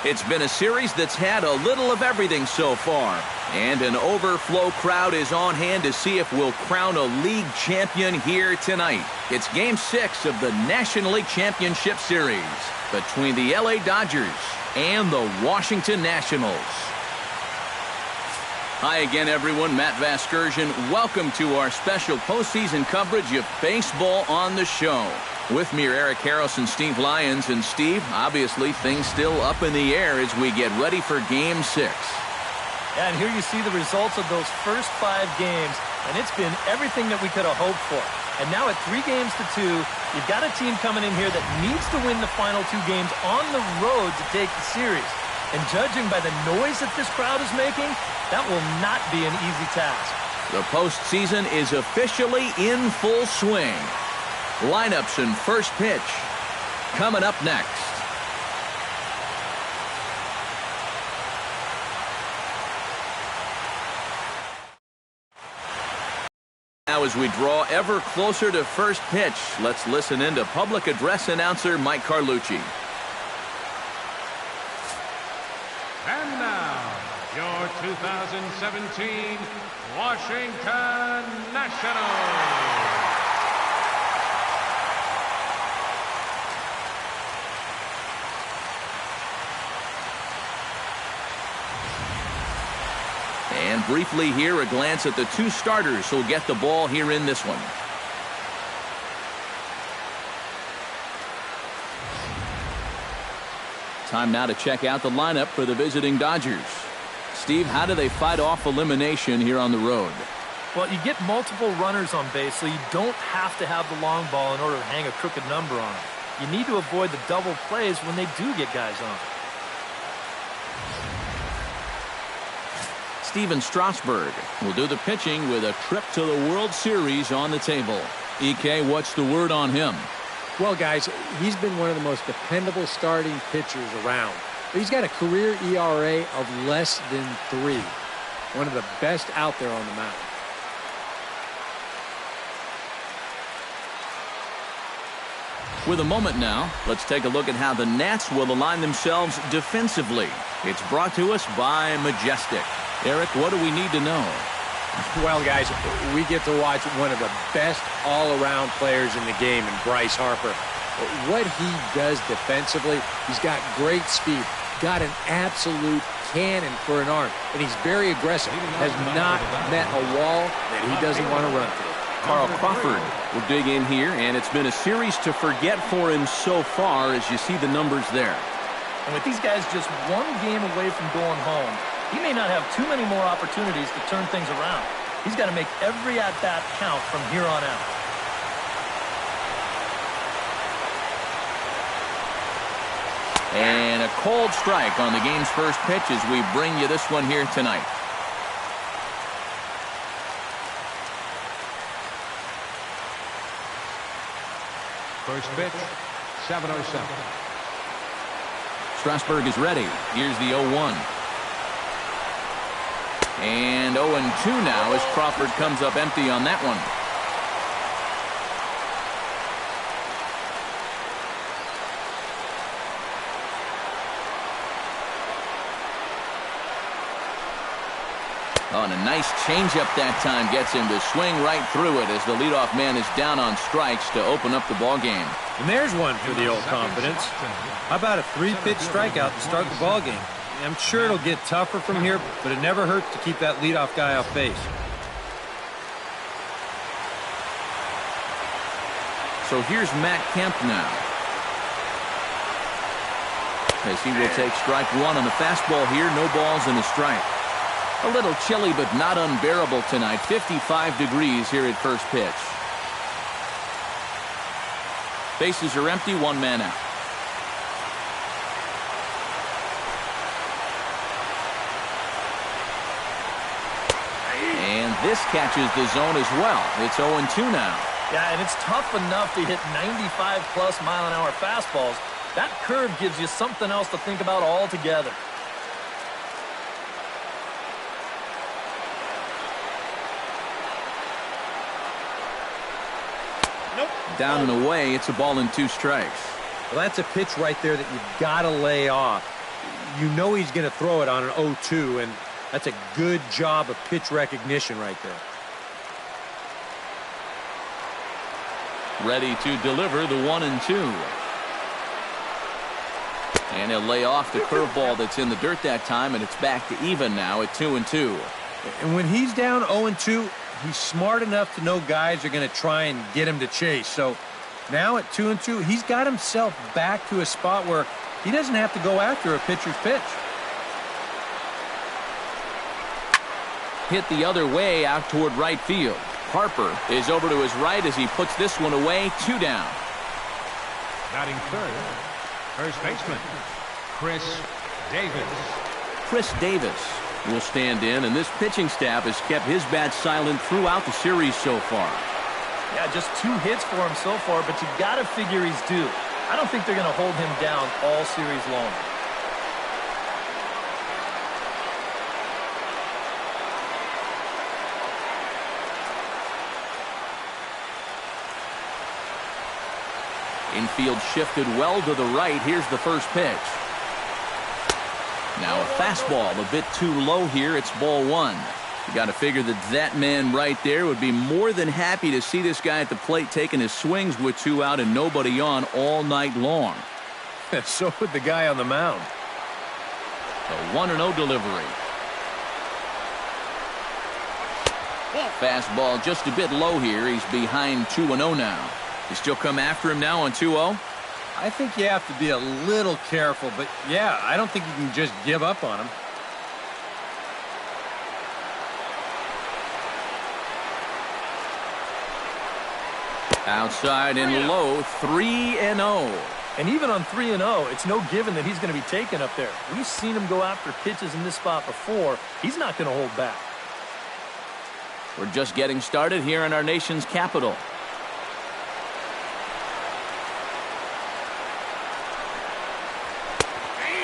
It's been a series that's had a little of everything so far. And an overflow crowd is on hand to see if we'll crown a league champion here tonight. It's Game 6 of the National League Championship Series between the LA Dodgers and the Washington Nationals. Hi again, everyone. Matt Vasgersian. Welcome to our special postseason coverage of baseball on the show. With me are Eric Harris and Steve Lyons. And Steve, obviously things still up in the air as we get ready for Game 6. Yeah, and here you see the results of those first 5 games, and it's been everything that we could have hoped for. And now at 3-2, you've got a team coming in here that needs to win the final 2 games on the road to take the series. And judging by the noise that this crowd is making, that will not be an easy task. The postseason is officially in full swing. Lineups and first pitch coming up next. Now as we draw ever closer to first pitch, let's listen in to public address announcer Mike Carlucci. And now, your 2017 Washington Nationals. And briefly here, a glance at the 2 starters who'll get the ball here in this one. Time now to check out the lineup for the visiting Dodgers. Steve, how do they fight off elimination here on the road? Well, you get multiple runners on base, so you don't have to have the long ball in order to hang a crooked number on them. You need to avoid the double plays when they do get guys on. Steven Strasburg will do the pitching with a trip to the World Series on the table. EK, what's the word on him? Well, guys, he's been one of the most dependable starting pitchers around. He's got a career ERA of less than 3. One of the best out there on the mound. With a moment now, let's take a look at how the Nats will align themselves defensively. It's brought to us by Majestic. Eric, what do we need to know? Well, guys, we get to watch one of the best all-around players in the game in Bryce Harper. What he does defensively, he's got great speed, got an absolute cannon for an arm, and he's very aggressive. Has not met a wall that he doesn't want to run through. Carl Crawford will dig in here, and it's been a series to forget for him so far as you see the numbers there. And with these guys just 1 game away from going home, he may not have too many more opportunities to turn things around. He's got to make every at-bat count from here on out. And a cold strike on the game's first pitch as we bring you this one here tonight. First pitch, 7:07. Strasburg is ready. Here's the 0-1. And 0-2 now as Crawford comes up empty on that one. Oh, and a nice changeup that time gets him to swing right through it as the leadoff man is down on strikes to open up the ball game. And there's one for the old confidence. How about a 3-pitch strikeout to start the ball game? I'm sure it'll get tougher from here, but it never hurts to keep that leadoff guy off base. So here's Matt Kemp now. As he will take strike 1 on the fastball here. No balls and a strike. A little chilly, but not unbearable tonight. 55 degrees here at first pitch. Bases are empty, 1 man out. And this catches the zone as well. It's 0-2 now. Yeah, and it's tough enough to hit 95+ mile-an-hour fastballs. That curve gives you something else to think about altogether. Down and away, it's a ball and 2 strikes. Well, that's a pitch right there that you've got to lay off. you know he's going to throw it on an 0-2, and that's a good job of pitch recognition right there. Ready to deliver the 1-2. And he'll lay off the curveball that's in the dirt that time, and it's back to even now at 2-2. And when he's down 0-2, he's smart enough to know guys are going to try and get him to chase. So now at 2-2, he's got himself back to a spot where he doesn't have to go after a pitcher's pitch. Hit the other way out toward right field. Harper is over to his right as he puts this one away. 2 down. Batting third, first baseman, Chris Davis. Chris Davis will stand in, and this pitching staff has kept his bat silent throughout the series so far. Yeah, just 2 hits for him so far, but you got to figure he's due. I don't think they're going to hold him down all series long. Infield shifted well to the right. Here's the first pitch. Now a fastball a bit too low here. It's ball 1. You got to figure that man right there would be more than happy to see this guy at the plate taking his swings with 2 out and nobody on all night long. So would the guy on the mound. The 1-0 delivery. Fastball just a bit low here. He's behind 2-0 now. You still come after him now on 2-0? I think you have to be a little careful, but yeah, I don't think you can just give up on him. Outside and low, 3-0. And even on 3-0, it's no given that he's going to be taken up there. We've seen him go after pitches in this spot before. He's not going to hold back. We're just getting started here in our nation's capital.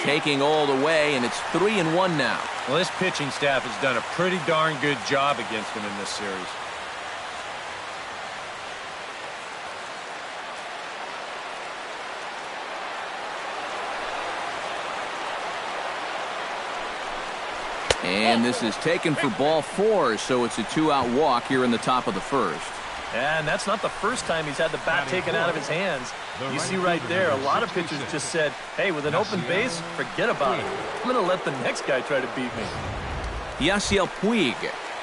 Taking all the way, and it's 3-1 now. Well, this pitching staff has done a pretty darn good job against him in this series. And this is taken for ball 4, so it's a 2-out walk here in the top of the first. And that's not the first time he's had the bat taken out of his hands. You see right there, a lot of pitchers just said, hey, with an open base, forget about it. I'm going to let the next guy try to beat me. Yasiel Puig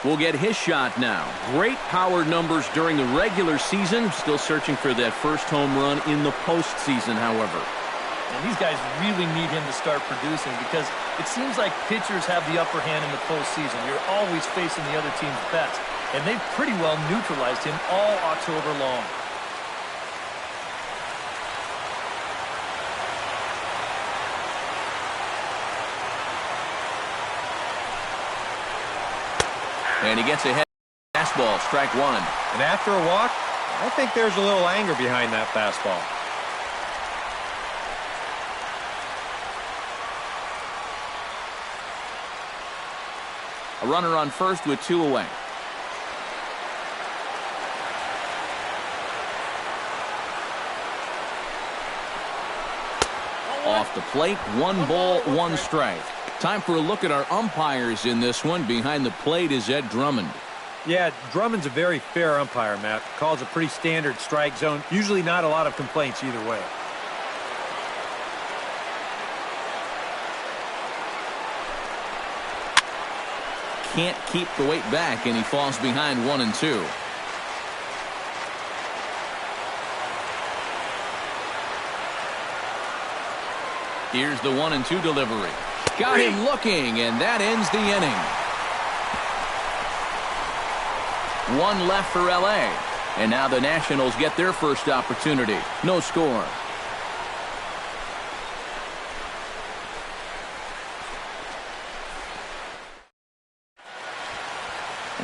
will get his shot now. Great power numbers during the regular season. Still searching for that first home run in the postseason, however. And these guys really need him to start producing because it seems like pitchers have the upper hand in the postseason. You're always facing the other team's best. And they've pretty well neutralized him all October long. And he gets ahead. Fastball, strike 1. And after a walk, I think there's a little anger behind that fastball. A runner on first with 2 away. Off the plate, 1 ball, 1 strike. Time for a look at our umpires in this one. Behind the plate is Ed Drummond. Yeah, Drummond's a very fair umpire, Matt. Calls a pretty standard strike zone. Usually not a lot of complaints either way. Can't keep the weight back, and he falls behind 1-2. Here's the 1-2 delivery. Got him looking, and that ends the inning. 1 left for L.A. And now the Nationals get their first opportunity. No score.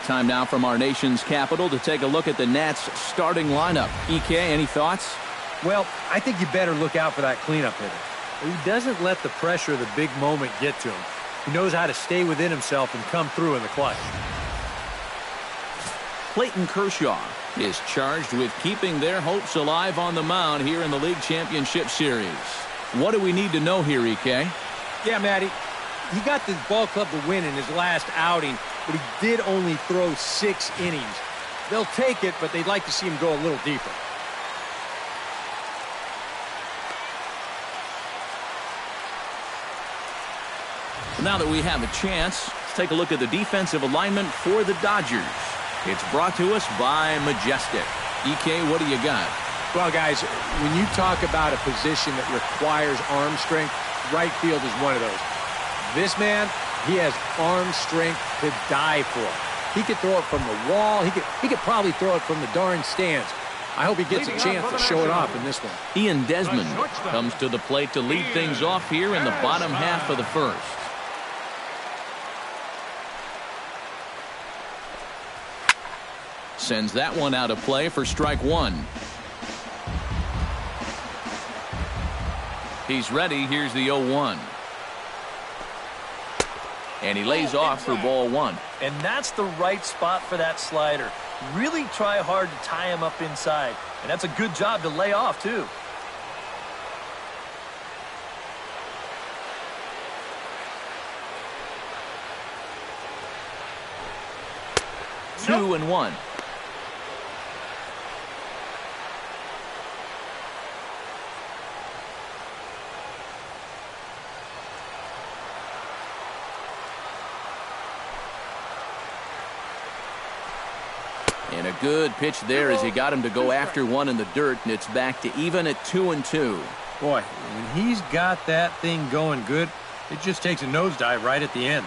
Time now from our nation's capital to take a look at the Nats starting lineup. EK, any thoughts? Well, I think you better look out for that cleanup hitter. He doesn't let the pressure of the big moment get to him. He knows how to stay within himself and come through in the clutch. Clayton Kershaw is charged with keeping their hopes alive on the mound here in the League Championship Series. What do we need to know here, EK? Yeah, Matty, he got this ball club to win in his last outing, but he did only throw 6 innings. They'll take it, but they'd like to see him go a little deeper. Now that we have a chance, let's take a look at the defensive alignment for the Dodgers. It's brought to us by Majestic. EK, what do you got? Well, guys, when you talk about a position that requires arm strength, right field is one of those. This man, he has arm strength to die for. He could throw it from the wall. He could probably throw it from the darn stands. I hope he gets a chance to show it off in this one. Ian Desmond comes to the plate to lead things off here in the bottom half of the first. Sends that one out of play for strike one. He's ready. Here's the 0-1. And he lays off for ball one. And that's the right spot for that slider. Really try hard to tie him up inside. And that's a good job to lay off, too. Nope. 2-1. And a good pitch there as he got him to go after one in the dirt, and it's back to even at 2-2. Boy, when he's got that thing going good, it just takes a nosedive right at the end.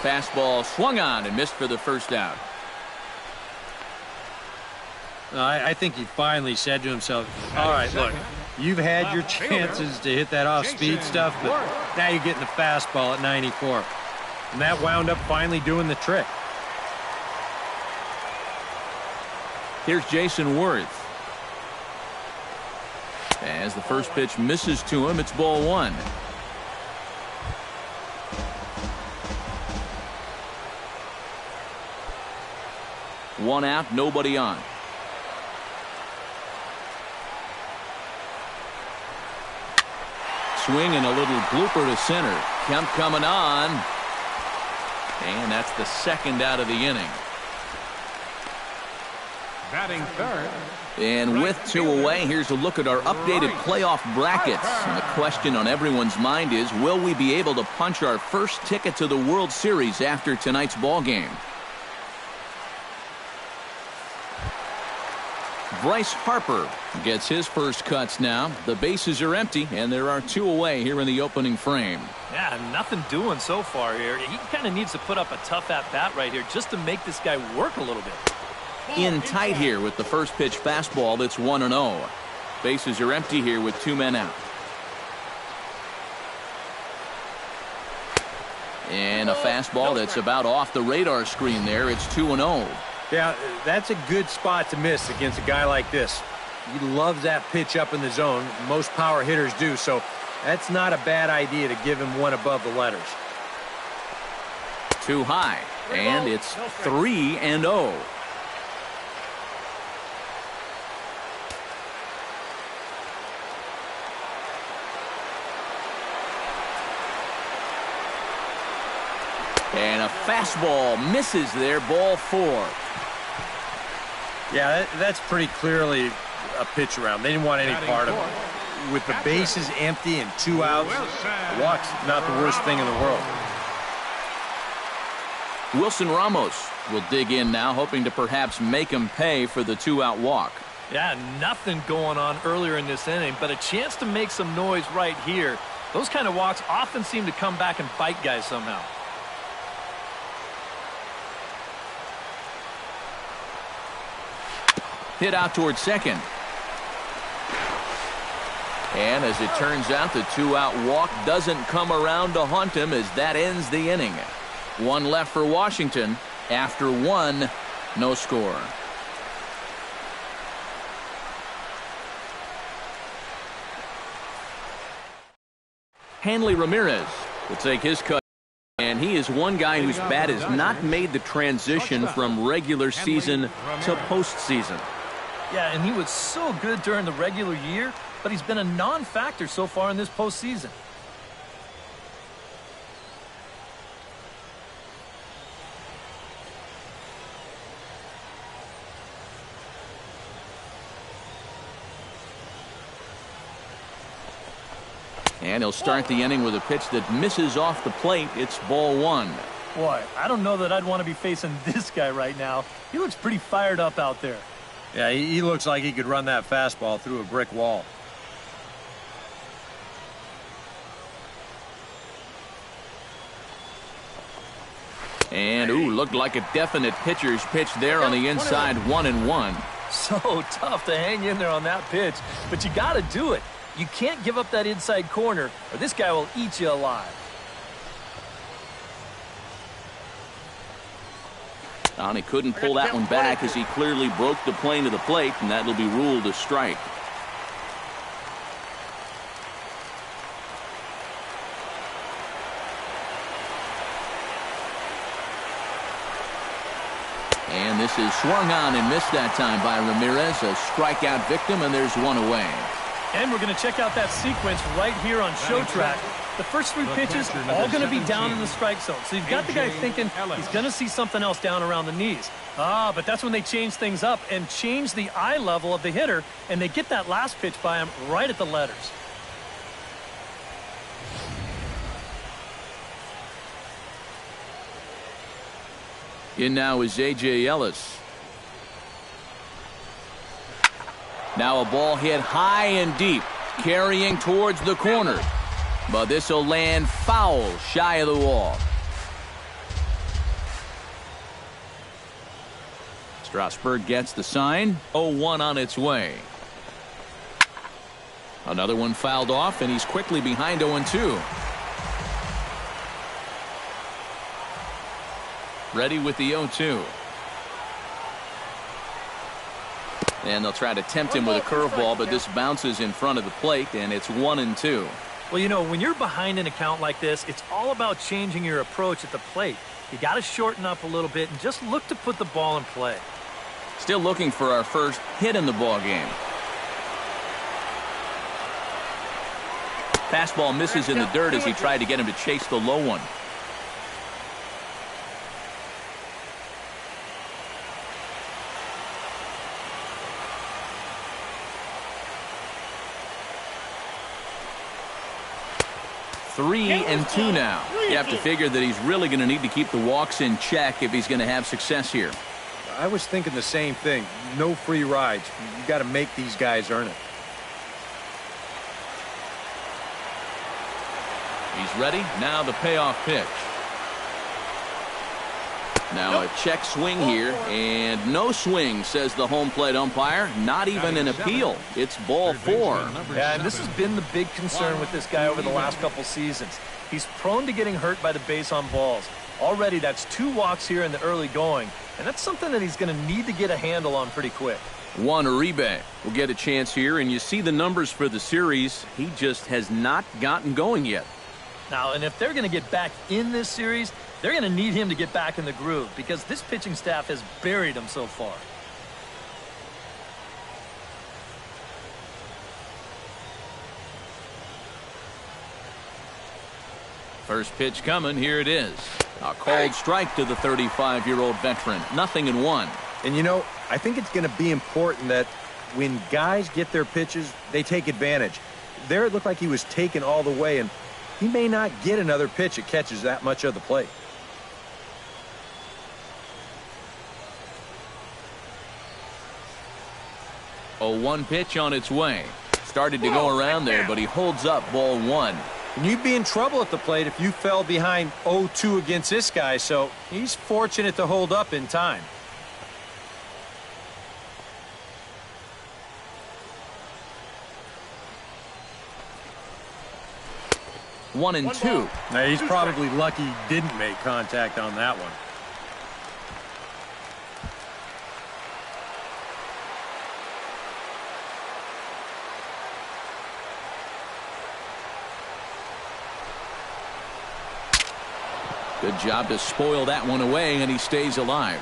Fastball swung on and missed for the first out. I think he finally said to himself, all right, look, you've had your chances to hit that off-speed stuff, but now you're getting the fastball at 94. And that wound up finally doing the trick. Here's Jason Worth. As the first pitch misses to him, it's ball one. One out, nobody on. Swing and a little blooper to center. Kemp coming on. And that's the second out of the inning. Batting third. And with 2 away, here's a look at our updated playoff brackets. And the question on everyone's mind is, will we be able to punch our first ticket to the World Series after tonight's ball game? Bryce Harper gets his first cuts now. The bases are empty, and there are 2 away here in the opening frame. Yeah, nothing doing so far here. He kind of needs to put up a tough at-bat right here just to make this guy work a little bit. In tight here with the first pitch fastball that's 1-0. Bases are empty here with 2 men out. And a fastball that's about off the radar screen there. It's 2-0. Yeah, that's a good spot to miss against a guy like this. He loves that pitch up in the zone. Most power hitters do, so that's not a bad idea to give him one above the letters. Too high, and it's 3-0. And a fastball misses there, ball 4. Yeah, that's pretty clearly a pitch around. They didn't want any part of it. With the bases empty and 2 outs, a walk's not the worst thing in the world. Wilson Ramos will dig in now, hoping to perhaps make him pay for the 2-out walk. Yeah, nothing going on earlier in this inning, but a chance to make some noise right here. Those kind of walks often seem to come back and bite guys somehow. Hit out towards second. And as it turns out, the 2-out walk doesn't come around to haunt him as that ends the inning. 1 left for Washington. After 1, no score. Hanley Ramirez will take his cut. And he is one guy whose bat has not made the transition from regular season to postseason. Yeah, and he was so good during the regular year, but he's been a non-factor so far in this postseason. And he'll start the inning with a pitch that misses off the plate. It's ball one. Boy, I don't know that I'd want to be facing this guy right now. He looks pretty fired up out there. Yeah, he looks like he could run that fastball through a brick wall. And, looked like a definite pitcher's pitch there on the inside, 1-1. So tough to hang in there on that pitch, but you got to do it. You can't give up that inside corner, or this guy will eat you alive. And he couldn't pull that one back as he clearly broke the plane of the plate, and that'll be ruled a strike. And this is swung on and missed that time by Ramirez, a strikeout victim, and there's one away. And we're going to check out that sequence right here on Show Track. The first three pitches all going to be down in the strike zone. So you've got the guy thinking he's going to see something else down around the knees. But that's when they change things up and change the eye level of the hitter, and they get that last pitch by him right at the letters. In now is A.J. Ellis. Now a ball hit high and deep, carrying towards the corner. But this will land foul shy of the wall. Strasburg gets the sign. 0-1 on its way. Another one fouled off, and he's quickly behind 0-2. Ready with the 0-2. And they'll try to tempt him with a curveball, but this bounces in front of the plate, and it's 1-2. Well, you know, when you're behind an account like this, it's all about changing your approach at the plate. You got to shorten up a little bit and just look to put the ball in play. Still looking for our first hit in the ball game. Fastball misses in the dirt as he tried to get him to chase the low one. Three and two now. You have to figure that he's really going to need to keep the walks in check if he's going to have success here. I was thinking the same thing. No free rides. You got to make these guys earn it. He's ready. Now the payoff pitch. Now a check swing here, and no swing, says the home plate umpire. Not even an appeal. It's ball four. Yeah, and this has been the big concern with this guy over the last couple seasons. He's prone to getting hurt by the base on balls. Already that's 2 walks here in the early going, and that's something that he's going to need to get a handle on pretty quick. Juan Uribe will get a chance here, and you see the numbers for the series. He just has not gotten going yet. Now, and if they're going to get back in this series, they're going to need him to get back in the groove because this pitching staff has buried him so far. First pitch coming. Here it is. A called strike to the 35-year-old veteran. 0-1. And, you know, I think it's going to be important that when guys get their pitches, they take advantage. There it looked like he was taken all the way, and he may not get another pitch that catches that much of the plate. A 1 pitch on its way. Started to go around there, but he holds up ball 1. And you'd be in trouble at the plate if you fell behind 0-2 against this guy, so he's fortunate to hold up in time. One and two. Now, he's probably lucky he didn't make contact on that one. Good job to spoil that one away, and he stays alive.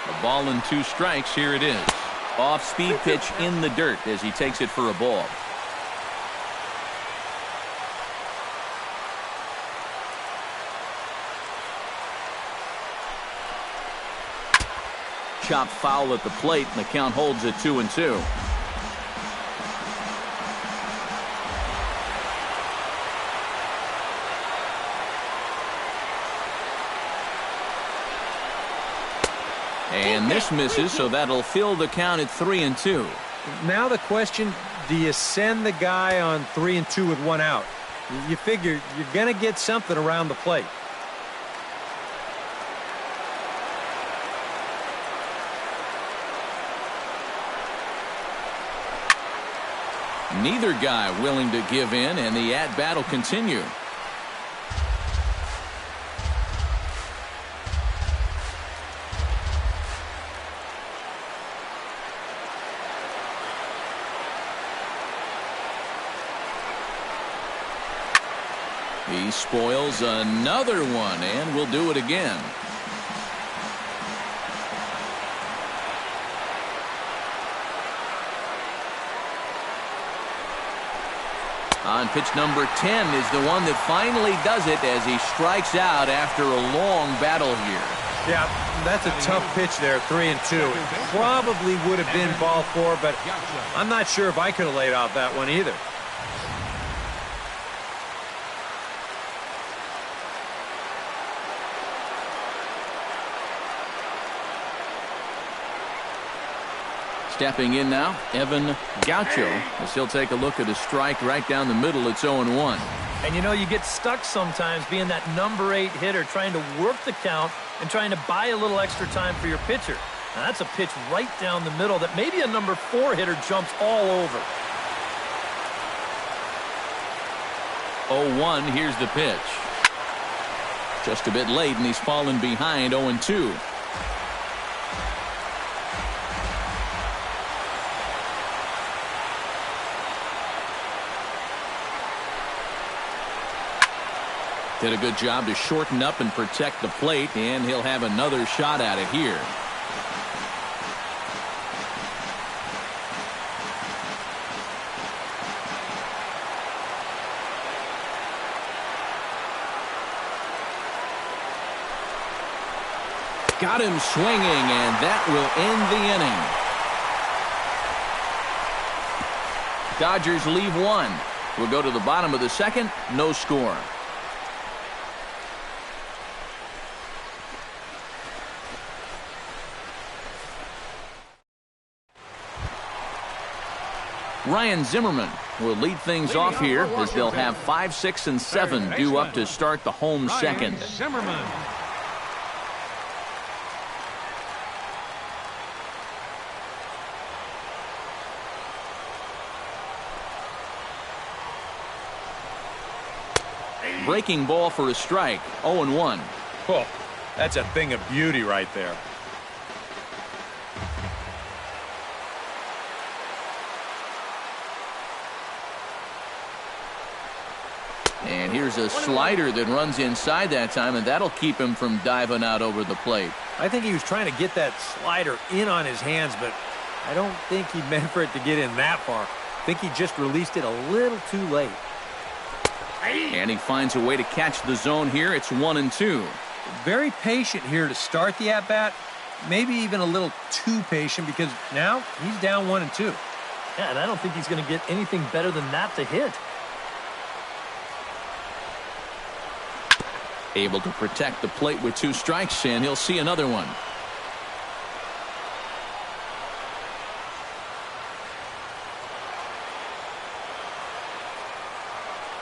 A ball and 2 strikes. Here it is. Off-speed pitch in the dirt as he takes it for a ball. Chop foul at the plate, and the count holds at 2-2. And this misses, so that'll fill the count at 3-2. Now the question, do you send the guy on 3-2 with 1 out? You figure you're going to get something around the plate. Neither guy willing to give in, and the at-bat will continue. He spoils another one, and will do it again. On pitch number 10 is the one that finally does it as he strikes out after a long battle here. Yeah, that's a tough pitch there, 3-2. It probably would have been ball 4, but I'm not sure if I could have laid off that one either. Stepping in now, Evan Gaucho, as he'll take a look at a strike right down the middle. It's 0-1. And you know, you get stuck sometimes being that number 8 hitter, trying to work the count and trying to buy a little extra time for your pitcher. Now that's a pitch right down the middle that maybe a number 4 hitter jumps all over. 0-1, here's the pitch. Just a bit late, and he's fallen behind 0-2. Did a good job to shorten up and protect the plate, and he'll have another shot at it here. Got him swinging, and that will end the inning. Dodgers leave 1. We'll go to the bottom of the 2nd. No score. Ryan Zimmerman will lead things off here as they'll have 5, 6, and 7 due up to start the home 2nd. Zimmerman. Breaking ball for a strike. 0-1. Oh, that's a thing of beauty right there. And here's a slider that runs inside that time, and that'll keep him from diving out over the plate. I think he was trying to get that slider in on his hands, but I don't think he meant for it to get in that far. I think he just released it a little too late. And he finds a way to catch the zone here. It's 1-2. Very patient here to start the at-bat. Maybe even a little too patient because now he's down 1-2. Yeah, and I don't think he's going to get anything better than that to hit. Able to protect the plate with 2 strikes, and he'll see another one.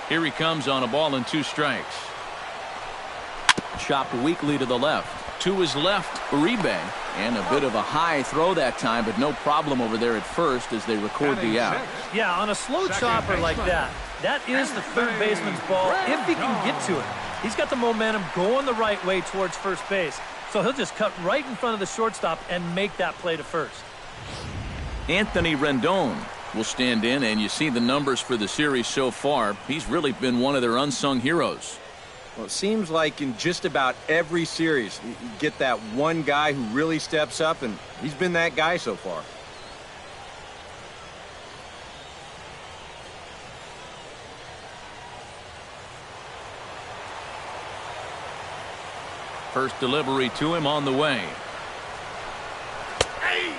Here he comes on a ball and 2 strikes. Chopped weakly to the left. To his left, Uribe. And a bit of a high throw that time, but no problem over there at first as they record the out. Yeah, on a slow chopper like that, that is the third baseman's ball if he can get to it. He's got the momentum going the right way towards first base. So he'll just cut right in front of the shortstop and make that play to first. Anthony Rendon will stand in, and you see the numbers for the series so far. He's really been one of their unsung heroes. Well, it seems like in just about every series, you get that one guy who really steps up, and he's been that guy so far. First delivery to him on the way.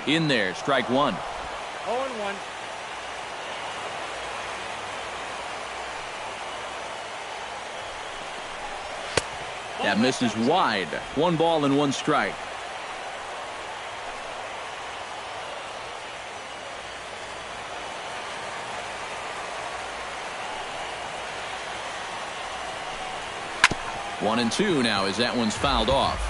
In there, strike one. 0-1. That misses wide. 1 ball and 1 strike. One and two now as that one's fouled off.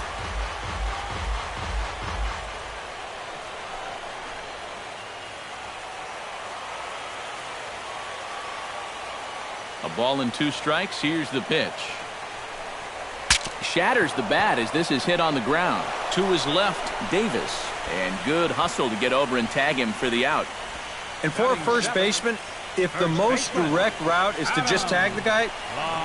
A ball and 2 strikes. Here's the pitch. Shatters the bat as this is hit on the ground. To his left, Davis. And good hustle to get over and tag him for the out. And for a first baseman, if the most direct route is to just tag the guy,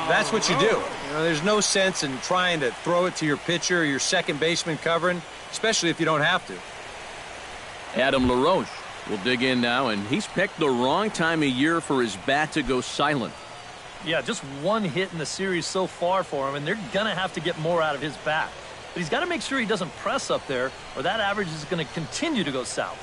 that's what you do. You know, there's no sense in trying to throw it to your pitcher or your second baseman covering, especially if you don't have to. Adam LaRoche will dig in now, and he's picked the wrong time of year for his bat to go silent. Yeah, just 1 hit in the series so far for him, and they're going to have to get more out of his bat. But he's got to make sure he doesn't press up there, or that average is going to continue to go south.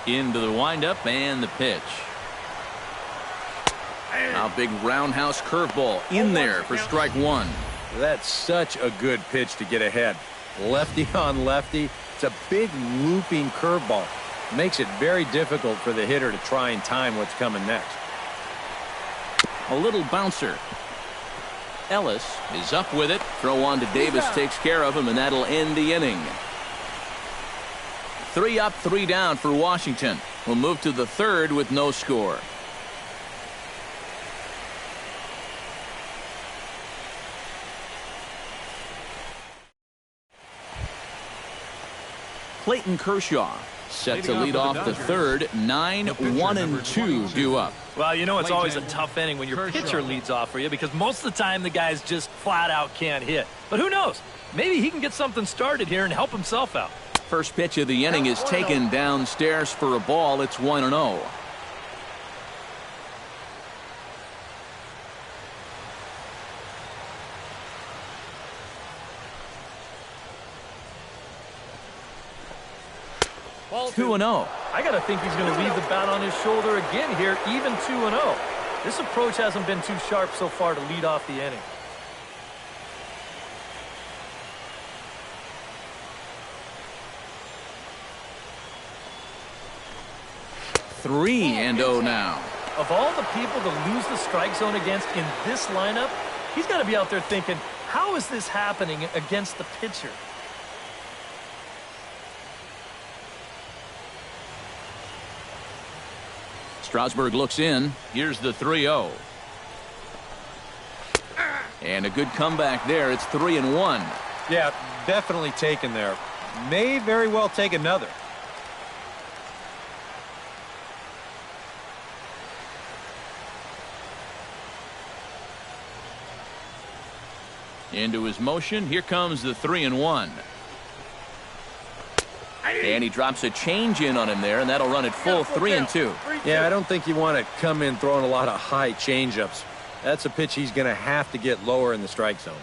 Into the windup and the pitch. A big roundhouse curveball in there for strike one. That's such a good pitch to get ahead. Lefty on lefty. It's a big looping curveball. Makes it very difficult for the hitter to try and time what's coming next. A little bouncer. Ellis is up with it. Throw on to Davis takes care of him, and that'll end the inning. 3 up, 3 down for Washington. We'll move to the third with no score. Clayton Kershaw set to lead off the third. 9, 1, and 2 due up. Well, you know it's always a tough inning when your pitcher leads off for you because most of the time the guys just flat out can't hit. But who knows? Maybe he can get something started here and help himself out. First pitch of the inning is taken downstairs for a ball. It's 1-0. Well, 2-0. I got to think he's going to leave the bat on his shoulder again here, even 2-0. This approach hasn't been too sharp so far to lead off the inning. Three and 0 now. Of all the people to lose the strike zone against in this lineup, he's got to be out there thinking, how is this happening against the pitcher? Strasburg looks in. Here's the 3-0. And a good comeback there. It's 3-1. Yeah, definitely taken there. May very well take another. Into his motion. Here comes the 3-1. And he drops a change in on him there, and that'll run it full 3-2. Yeah, I don't think you want to come in throwing a lot of high changeups. That's a pitch he's going to have to get lower in the strike zone.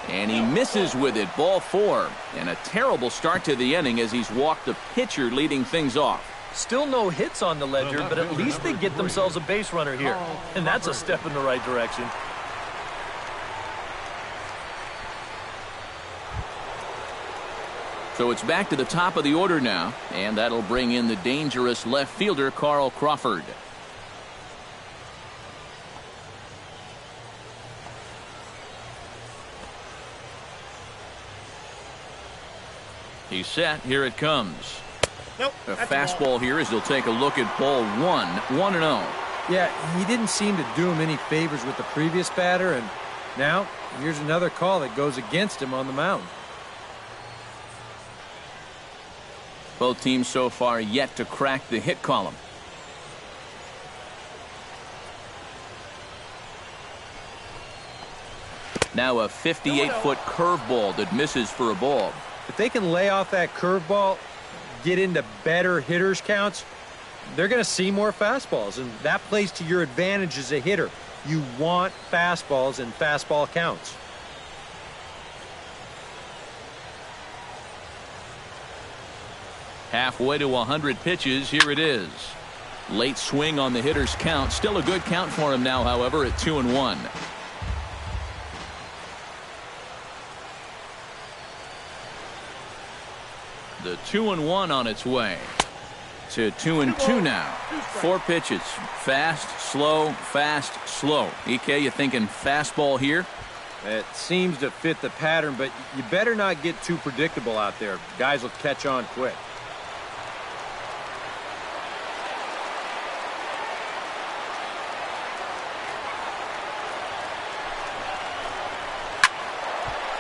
And he misses with it. Ball 4. And a terrible start to the inning as he's walked the pitcher leading things off. Still no hits on the ledger, but at least they get themselves a base runner here. And that's a step in the right direction. So it's back to the top of the order now, and that'll bring in the dangerous left fielder, Carl Crawford. He's set. Here it comes. Nope. A fastball here as they'll take a look at ball 1. 1-0. Yeah, he didn't seem to do him any favors with the previous batter, and now here's another call that goes against him on the mound. Both teams so far yet to crack the hit column. Now a 58-foot curveball that misses for a ball. If they can lay off that curveball, get into better hitters counts, they're going to see more fastballs, and that plays to your advantage as a hitter. You want fastballs and fastball counts. Halfway to 100 pitches, here it is. Late swing on the hitter's count. Still a good count for him now, however, at 2-1. The 2-1 on its way to 2-2 now. 4 pitches. Fast, slow, fast, slow. EK, you thinking fastball here? It seems to fit the pattern, but you better not get too predictable out there. Guys will catch on quick.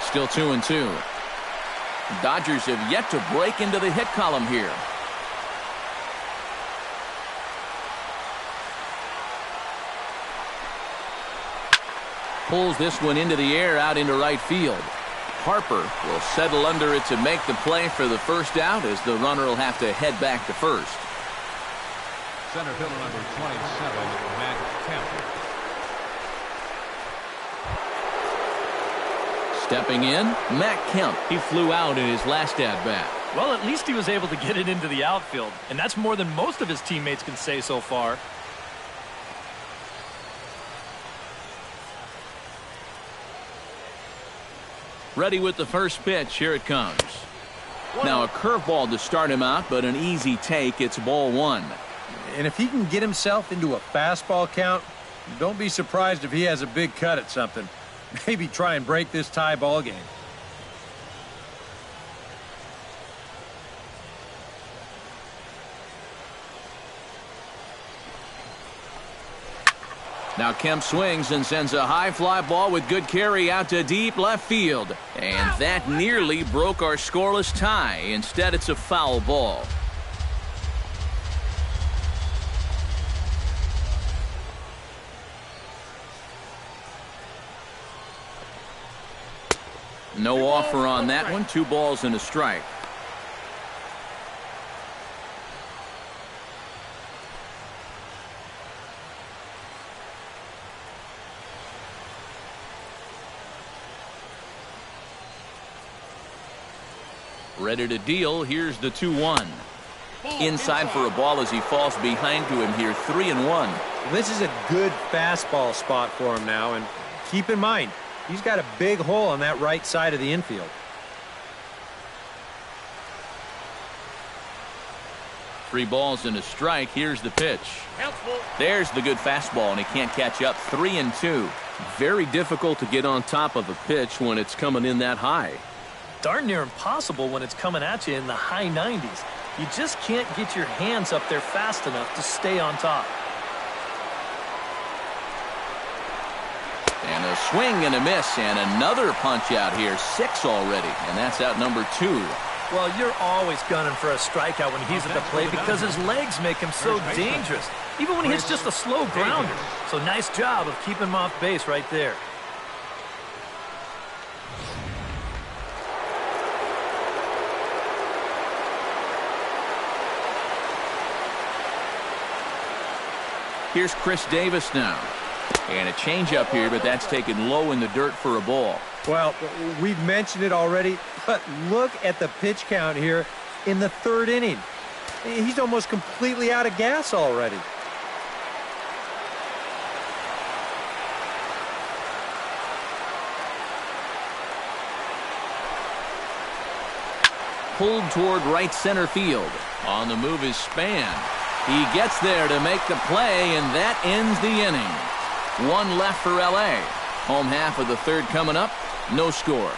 Still 2-2. Dodgers have yet to break into the hit column here. Pulls this one into the air out into right field. Harper will settle under it to make the play for the first out, as the runner will have to head back to first. Center fielder number 27, Matt Kemp. Stepping in, Matt Kemp. He flew out in his last at-bat. Well, at least he was able to get it into the outfield, and that's more than most of his teammates can say so far. Ready with the first pitch. Here it comes. Now a curveball to start him out, but an easy take. It's ball 1. And if he can get himself into a fastball count, don't be surprised if he has a big cut at something. Maybe try and break this tie ball game. Now Kemp swings and sends a high fly ball with good carry out to deep left field. And that nearly broke our scoreless tie. Instead, it's a foul ball. No offer on that one. 2 balls and a strike. Ready to deal. Here's the 2-1. Inside for a ball as he falls behind to him here. 3-1. This is a good fastball spot for him now, and keep in mind, he's got a big hole on that right side of the infield. Three balls and a strike. Here's the pitch. There's the good fastball, and he can't catch up. 3-2. Very difficult to get on top of a pitch when it's coming in that high. Darn near impossible when it's coming at you in the high 90s. You just can't get your hands up there fast enough to stay on top. And a swing and a miss, and another punch out here. 6 already, and that's out number 2. Well, you're always gunning for a strikeout when he's at the plate because his legs make him so dangerous, even when he hits just a slow grounder. So nice job of keeping him off base right there. Here's Chris Davis now. And a changeup here, but that's taken low in the dirt for a ball. Well, we've mentioned it already, but look at the pitch count here in the 3rd inning. He's almost completely out of gas already. Pulled toward right center field. On the move is Span. He gets there to make the play, and that ends the inning. 1 left for L.A. Home half of the 3rd coming up. No score.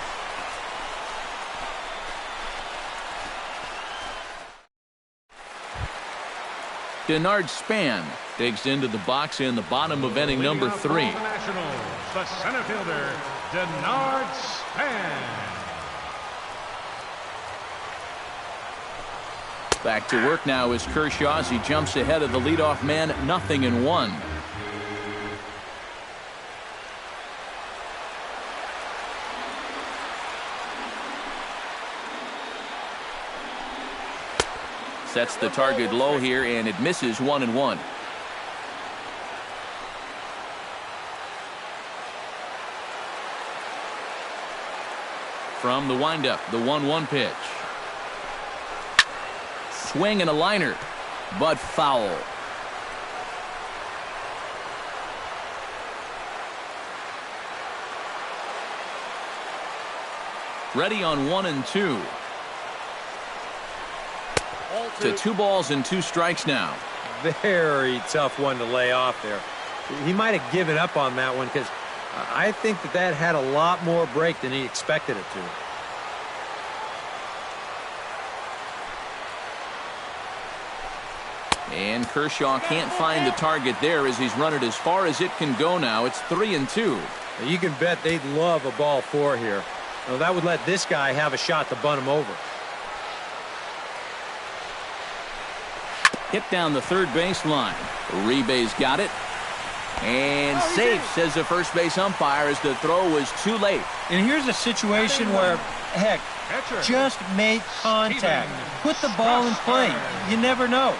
Denard Span digs into the box in the bottom of inning number 3. The Nationals, the center fielder, Denard Span. Back to work now is Kershaw as he jumps ahead of the leadoff man, 0-1. Sets the target low here, and it misses 1-1. From the windup, the 1-1 pitch. Swing and a liner, but foul. Ready on 1-2. To 2 balls and 2 strikes now. Very tough one to lay off there. He might have given up on that one because I think that had a lot more break than he expected it to. And Kershaw can't find the target there as he's run it as far as it can go now. It's 3-2. You can bet they'd love a ball 4 here. Now, that would let this guy have a shot to bunt him over. Hit down the third base line. Uribe's got it. And safe, says the first base umpire, as the throw was too late. And here's a situation where, heck, just make contact. Put the ball in play. You never know.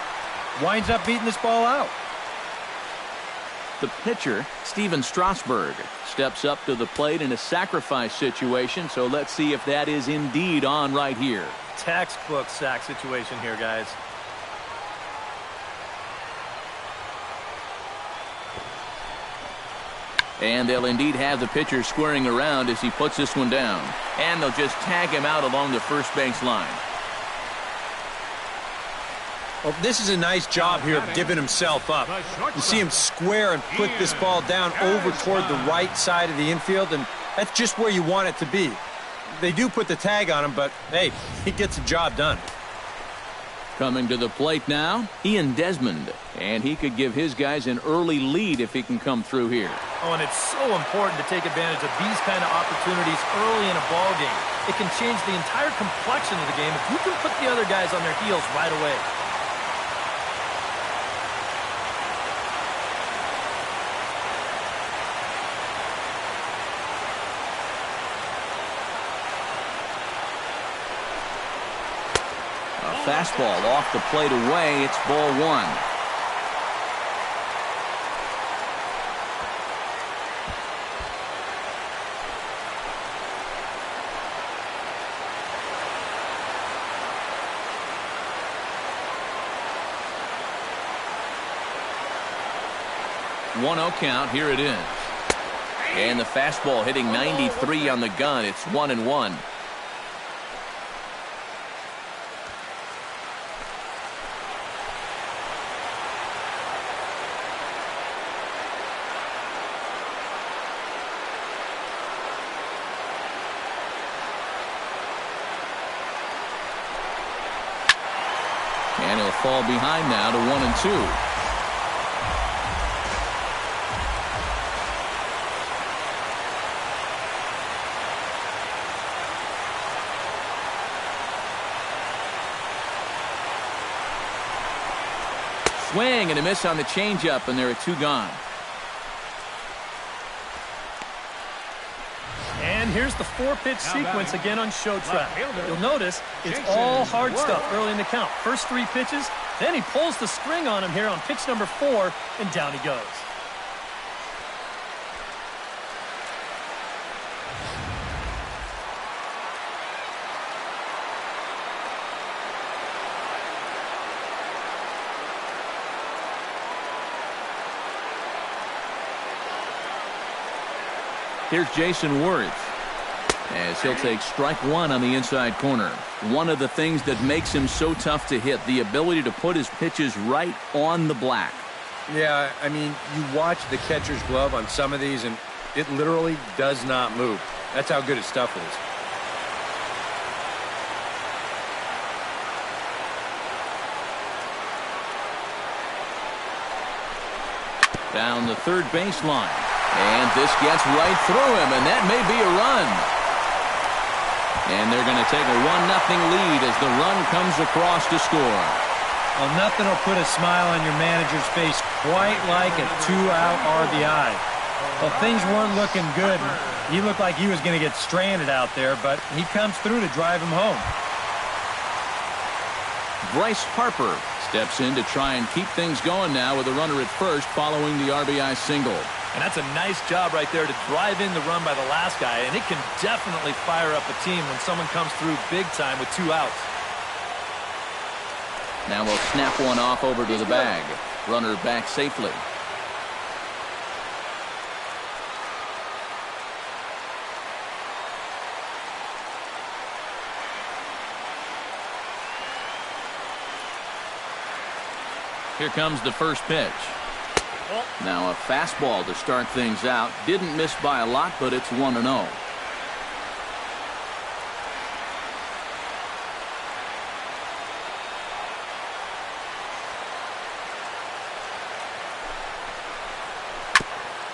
Winds up beating this ball out. The pitcher, Steven Strasburg, steps up to the plate in a sacrifice situation, so let's see if that is indeed on right here. Textbook sack situation here, guys. And they'll indeed have the pitcher squaring around as he puts this one down. And they'll just tag him out along the first base line. Well, this is a nice job here of giving himself up. You see him square and put this ball down over toward the right side of the infield, and that's just where you want it to be. They do put the tag on him, but, hey, he gets the job done. Coming to the plate now, Ian Desmond. And he could give his guys an early lead if he can come through here. Oh, and it's so important to take advantage of these kind of opportunities early in a ball game. It can change the entire complexion of the game if you can put the other guys on their heels right away. A fastball off the plate away. It's ball 1. One-0 count. Here it is. And the fastball hitting 93 on the gun. It's 1-1. And he'll fall behind now to 1-2. Swing and a miss on the changeup, and there are 2 gone. And here's the 4-pitch sequence again on show track. You'll notice it's all hard stuff early in the count. First 3 pitches, then he pulls the string on him here on pitch number 4, and down he goes. Here's Jason Worth as he'll take strike 1 on the inside corner. One of the things that makes him so tough to hit, the ability to put his pitches right on the black. Yeah, I mean, you watch the catcher's glove on some of these, and it literally does not move. That's how good his stuff is. Down the third baseline. And this gets right through him, and that may be a run. And they're going to take a 1-0 lead as the run comes across to score. Well, nothing will put a smile on your manager's face quite like a 2-out RBI. Well, things weren't looking good. He looked like he was going to get stranded out there, but he comes through to drive him home. Bryce Harper steps in to try and keep things going now with a runner at first following the RBI single. And that's a nice job right there to drive in the run by the last guy, and it can definitely fire up a team when someone comes through big time with 2 outs. Now we'll snap one off over to the bag. Runner back safely. Here comes the first pitch. Now a fastball to start things out. Didn't miss by a lot, but it's 1-0.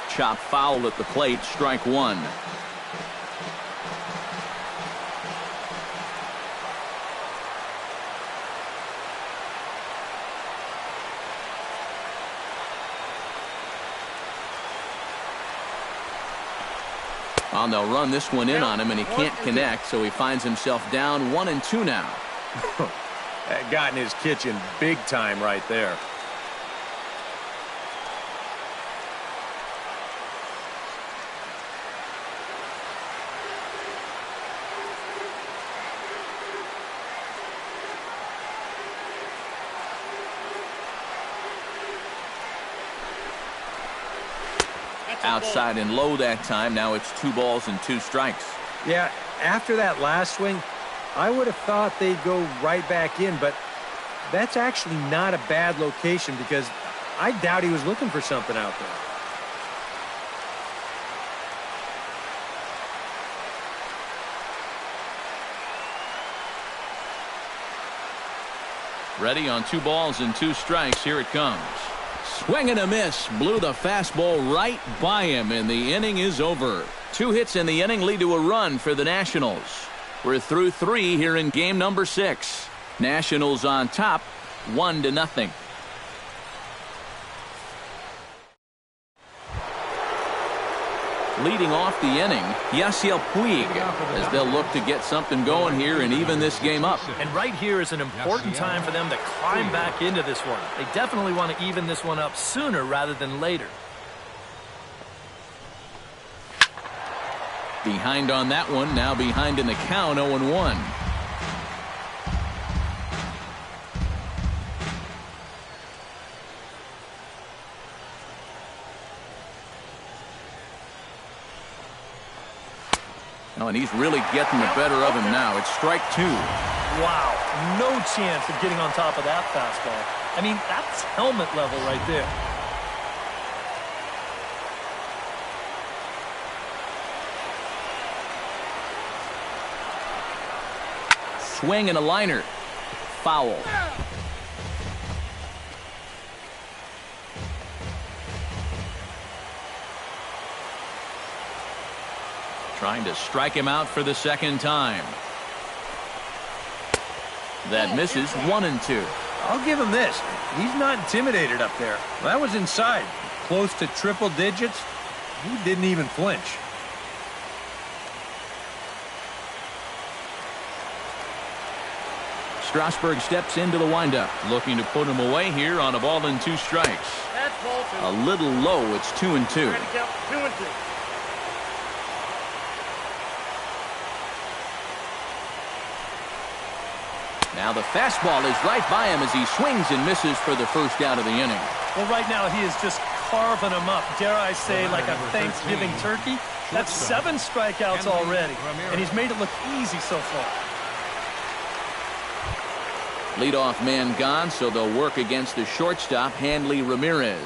Chop foul at the plate, strike one. Well, they'll run this one in on him, and he can't connect, so he finds himself down 1-2 now. That got in his kitchen big time right there. Outside and low that time. Now it's 2 balls and 2 strikes. Yeah, after that last swing, I would have thought they'd go right back in, but that's actually not a bad location because I doubt he was looking for something out there. Ready on 2 balls and 2 strikes. Here it comes. Swing and a miss. Blew the fastball right by him, and the inning is over. 2 hits in the inning lead to a run for the Nationals. We're through 3 here in game number 6. Nationals on top, 1-0. Leading off the inning, Yasiel Puig, as they'll look to get something going here and even this game up. And right here is an important time for them to climb back into this one. They definitely want to even this one up sooner rather than later. Behind on that one, now behind in the count, 0-1. Oh, and he's really getting the better of him now. It's strike 2. Wow, no chance of getting on top of that fastball. I mean, that's helmet level right there. Swing and a liner. Foul. Trying to strike him out for the second time. That misses. 1-2. I'll give him this. He's not intimidated up there. That was inside. Close to triple digits. He didn't even flinch. Strasburg steps into the windup, looking to put him away here on a ball and 2 strikes. A little low. It's 2-2. Now the fastball is right by him as he swings and misses for the first out of the inning. Well, right now he is just carving them up. Dare I say, like a Thanksgiving turkey? That's 7 strikeouts already, and he's made it look easy so far. Leadoff man gone, so they'll work against the shortstop, Hanley Ramirez.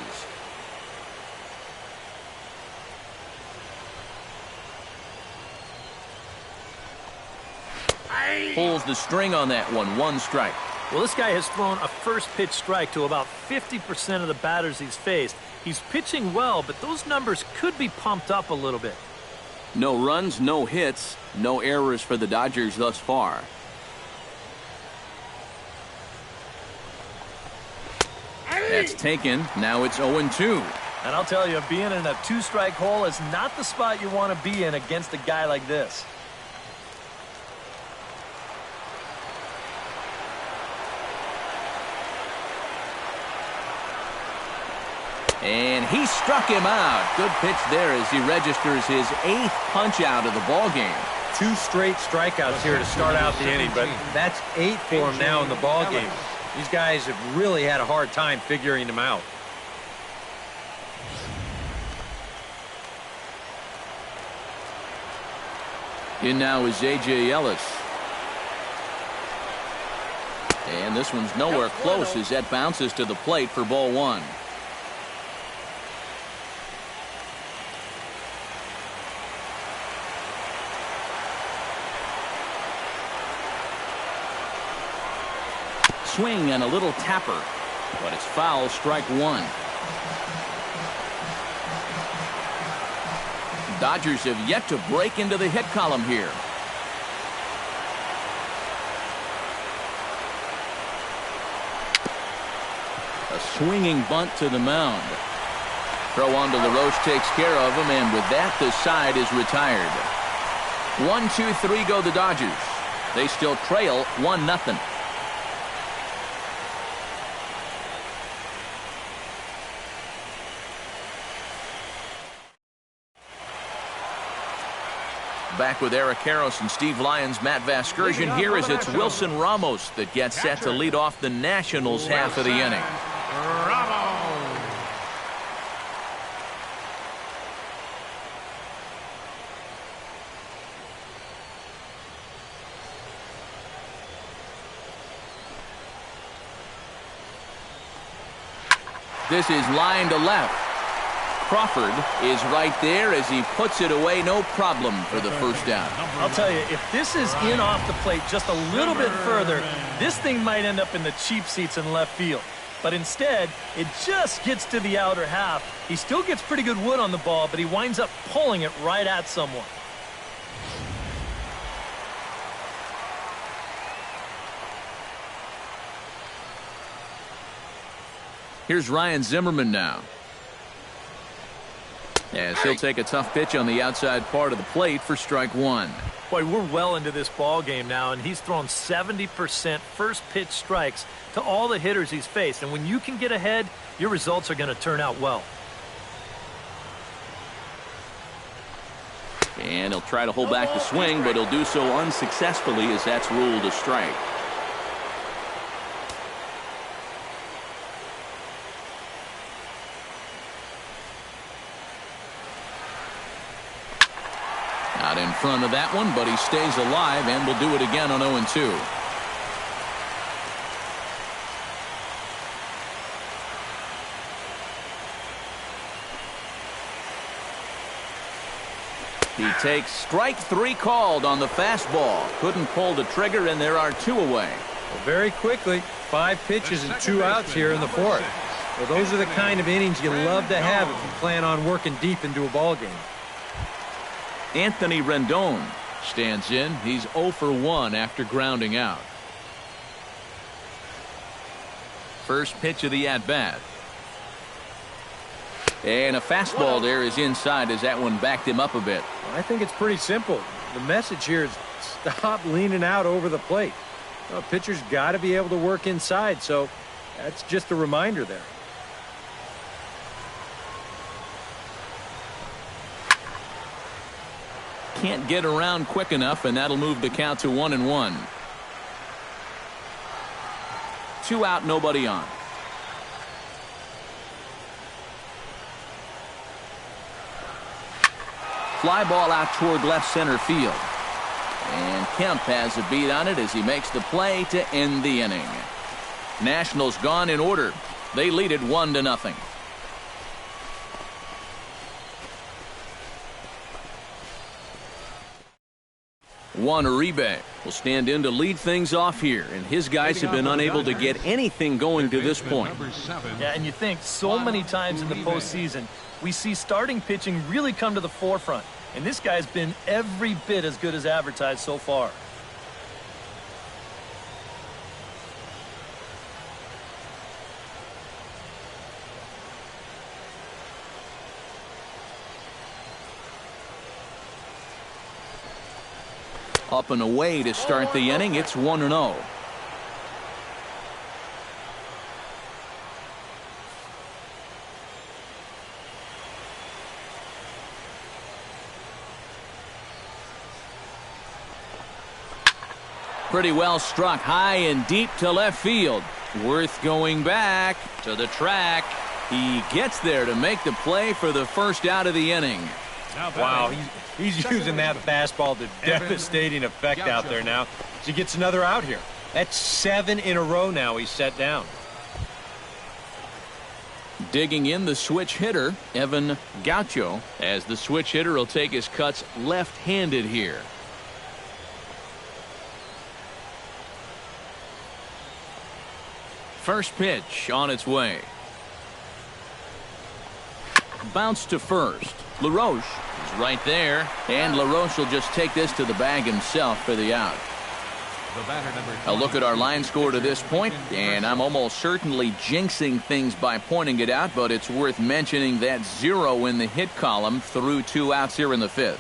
Pulls the string on that one. 1 strike. Well, this guy has thrown a first pitch strike to about 50% of the batters he's faced, He's pitching well, but those numbers could be pumped up a little bit. No runs, no hits, no errors for the Dodgers thus far. That's taken. Now it's 0-2. And I'll tell you, being in a two-strike hole is not the spot you want to be in against a guy like this. And he struck him out. Good pitch there as he registers his 8th punch-out of the ballgame. 2 straight strikeouts here to start out the inning, but that's 8 for him now in the ballgame. These guys have really had a hard time figuring him out. In now is A.J. Ellis. And this one's nowhere close as that bounces to the plate for ball 1. Swing and a little tapper, but it's foul, strike 1. Dodgers have yet to break into the hit column here. A swinging bunt to the mound. Throw onto the Roche takes care of him, and with that, the side is retired. 1-2-3 go the Dodgers. They still trail 1-0. Back with Eric Karros and Steve Lyons, Matt Vasgersian here as it's Wilson Ramos that gets set to lead off the Nationals half of the inning. This is line to left. Crawford is right there as he puts it away, no problem for the first down. I'll tell you, if this is in off the plate just a little bit further, this thing might end up in the cheap seats in left field. But instead, it just gets to the outer half. He still gets pretty good wood on the ball, but he winds up pulling it right at someone. Here's Ryan Zimmerman now. As he'll take a tough pitch on the outside part of the plate for strike 1. Boy, we're well into this ball game now, and he's thrown 70% first pitch strikes to all the hitters he's faced. And when you can get ahead, your results are going to turn out well. And he'll try to hold back the swing, but he'll do so unsuccessfully as that's ruled a strike. Out in front of that one, but he stays alive and will do it again on 0-2. He takes strike 3 called on the fastball. Couldn't pull the trigger, and there are 2 away. Well, very quickly, 5 pitches and 2 outs here in the 4th. Well, those are the kind of innings you love to have if you plan on working deep into a ball game. Anthony Rendon stands in. He's 0 for 1 after grounding out. First pitch of the at-bat. And a fastball there is inside as that one backed him up a bit. I think it's pretty simple. The message here is stop leaning out over the plate. Well, pitcher's got to be able to work inside, so that's just a reminder there. Can't get around quick enough, and that'll move the count to 1-1. 2 out, nobody on. Fly ball out toward left center field. And Kemp has a beat on it as he makes the play to end the inning. Nationals gone in order. They lead it 1-0. Juan Uribe will stand in to lead things off here, and his guys have been unable to get anything going to this point. Yeah, and you think so many times in the postseason, we see starting pitching really come to the forefront, and this guy's been every bit as good as advertised so far. Up and away to start the inning. It's 1-0. Pretty well struck high and deep to left field. Worth going back to the track. He gets there to make the play for the first out of the inning. Wow, he's using that fastball to devastating effect out there now. He gets another out here. That's 7 in a row now he's set down. Digging in the switch hitter, Evan Gaucho, as the switch hitter will take his cuts left-handed here. First pitch on its way. Bounce to first. LaRoche is right there, and LaRoche will just take this to the bag himself for the out. A look at our line score to this point, and I'm almost certainly jinxing things by pointing it out, but it's worth mentioning that 0 in the hit column through 2 outs here in the 5th.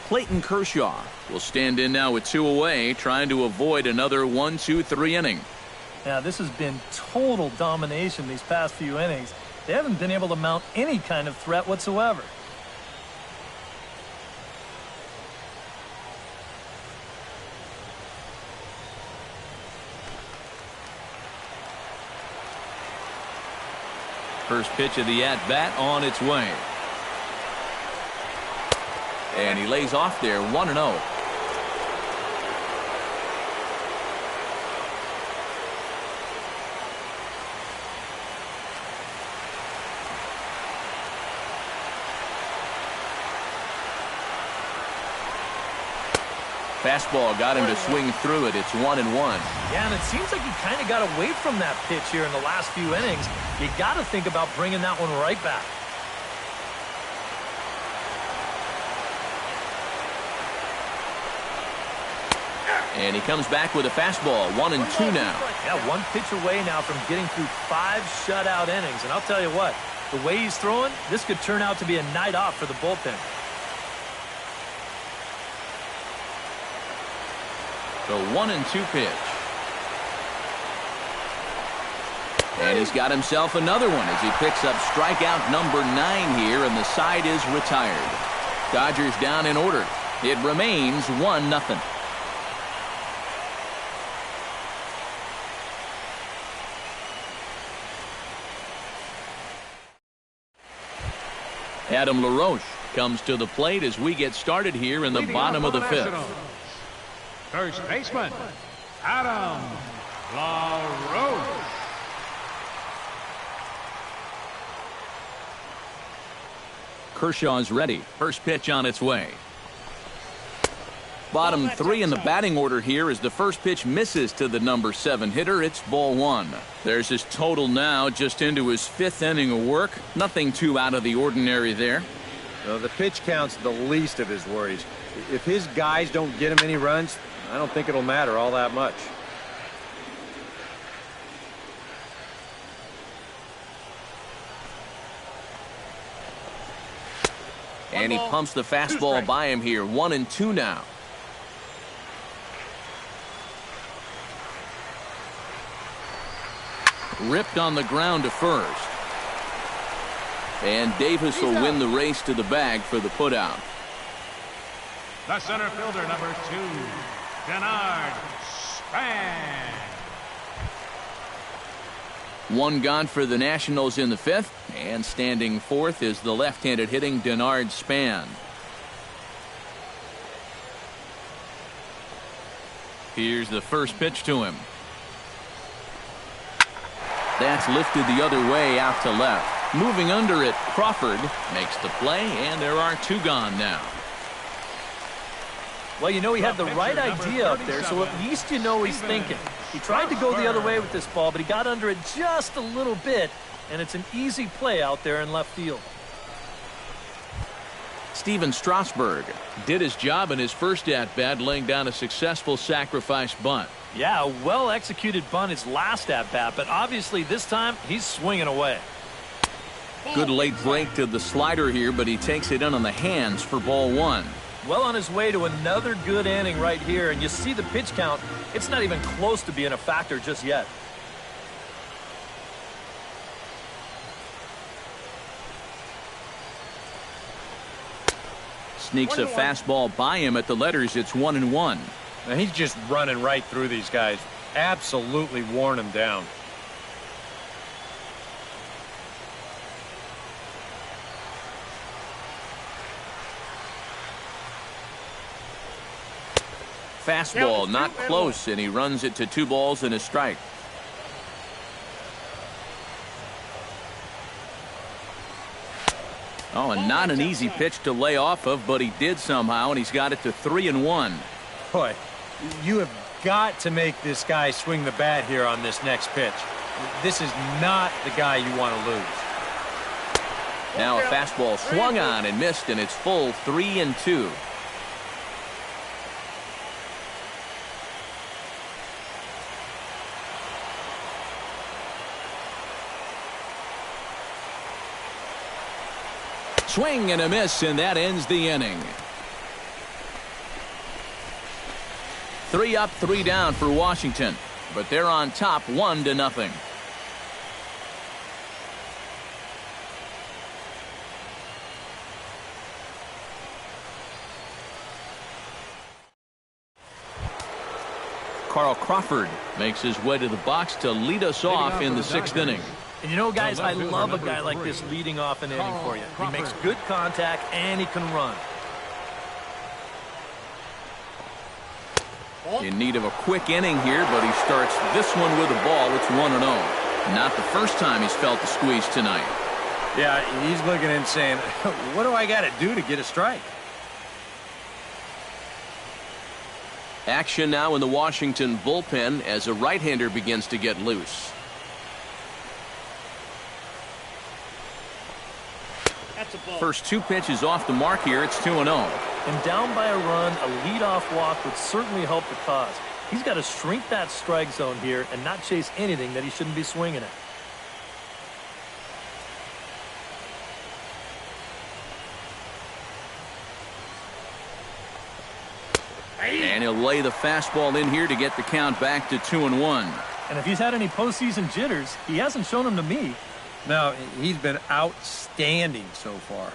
Clayton Kershaw will stand in now with 2 away, trying to avoid another 1-2-3 inning. Now, this has been total domination these past few innings. They haven't been able to mount any kind of threat whatsoever. First pitch of the at-bat on its way. And he lays off there, 1-0. Fastball got him to swing through it. It's 1-1. Yeah, and it seems like he kind of got away from that pitch here in the last few innings. You got to think about bringing that one right back. And he comes back with a fastball, 1-2 now. Yeah, 1 pitch away now from getting through 5 shutout innings. And I'll tell you what, the way he's throwing, this could turn out to be a night off for the bullpen. The 1-2 pitch. And he's got himself another one as he picks up strikeout number 9 here, and the side is retired. Dodgers down in order. It remains 1-0. Adam LaRoche comes to the plate as we get started here in the bottom of the 5th. First baseman, Adam LaRoche. Kershaw's ready. First pitch on its way. Bottom 3 in the batting order here as the first pitch misses to the number 7 hitter. It's ball 1. There's his total now, just into his 5th inning of work. Nothing too out of the ordinary there. The pitch count's the least of his worries. If his guys don't get him any runs, I don't think it'll matter all that much. And he pumps the fastball by him here. 1-2 now. Ripped on the ground to first. And Davis will win the race to the bag for the putout. The center fielder, number 2, Denard Span. 1 gone for the Nationals in the 5th, and standing 4th is the left-handed hitting Denard Span. Here's the first pitch to him. That's lifted the other way out to left. Moving under it, Crawford makes the play, and there are 2 gone now. Well, you know, he had the right idea up there, so at least you know he's thinking. He tried to go the other way with this ball, but he got under it just a little bit, and it's an easy play out there in left field. Steven Strasburg did his job in his first at-bat, laying down a successful sacrifice bunt. Yeah, a well-executed bunt his last at-bat, but obviously this time he's swinging away. Good late break to the slider here, but he takes it in on the hands for ball 1. Well on his way to another good inning right here, and you see the pitch count. It's not even close to being a factor just yet. Sneaks a fastball by him at the letters. It's 1-1. Now he's just running right through these guys. Absolutely worn them down. Fastball not close, and he runs it to 2 balls and a strike. Oh, and not an easy pitch to lay off of, but he did somehow, and he's got it to 3-1. Boy, you have got to make this guy swing the bat here on this next pitch. This is not the guy you want to lose. Now a fastball swung on and missed, and it's full 3-2. Swing and a miss, and that ends the inning. 3 up, 3 down for Washington, but they're on top 1-0. Carl Crawford makes his way to the box to lead us off in the 6th inning. And you know, guys, I love a guy like this leading off an inning for you. He makes good contact and he can run. In need of a quick inning here, but he starts this one with a ball. It's 1-0. Not the first time he's felt the squeeze tonight. Yeah, he's looking and saying, what do I got to do to get a strike? Action now in the Washington bullpen as a right-hander begins to get loose. First 2 pitches off the mark here. It's 2-0. And down by a run, a leadoff walk would certainly help the cause. He's got to shrink that strike zone here and not chase anything that he shouldn't be swinging at. And he'll lay the fastball in here to get the count back to 2-1. And if he's had any postseason jitters, he hasn't shown them to me. No, he's been outstanding so far.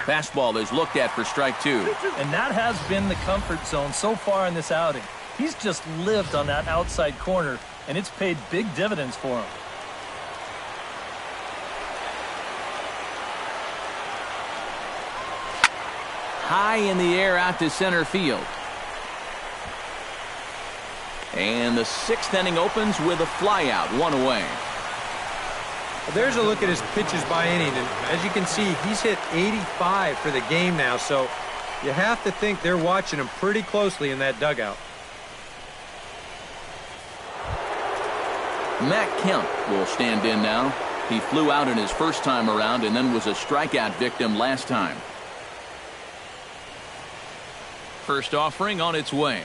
Fastball is looked at for strike 2. And that has been the comfort zone so far in this outing. He's just lived on that outside corner, and it's paid big dividends for him. High in the air out to center field. And the 6th inning opens with a flyout, 1 away. There's a look at his pitches by inning, and as you can see, he's hit 85 for the game now, so you have to think they're watching him pretty closely in that dugout. Matt Kemp will stand in now. He flew out in his first time around and then was a strikeout victim last time. First offering on its way.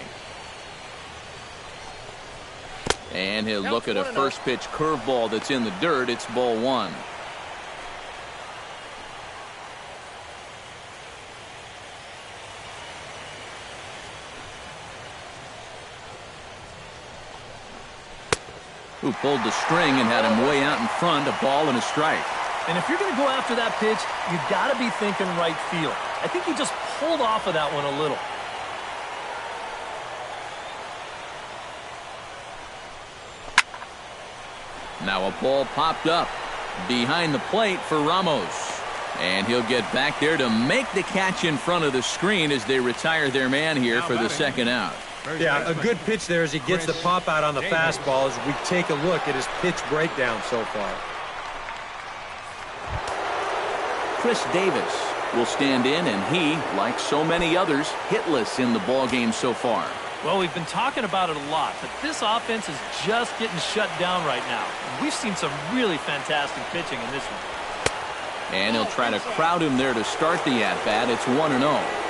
And he'll look at a first pitch curveball that's in the dirt. It's ball 1. Who pulled the string and had him way out in front, a ball and a strike. And if you're going to go after that pitch, you've got to be thinking right field. I think he just pulled off of that one a little. Now a ball popped up behind the plate for Ramos. And he'll get back there to make the catch in front of the screen as they retire their man here for the second out. Yeah, a good pitch there as he gets the pop out on the fastball as we take a look at his pitch breakdown so far. Chris Davis will stand in, and he, like so many others, hitless in the ballgame so far. Well, we've been talking about it a lot, but this offense is just getting shut down right now. We've seen some really fantastic pitching in this one. And he'll try to crowd him there to start the at-bat. It's 1-0.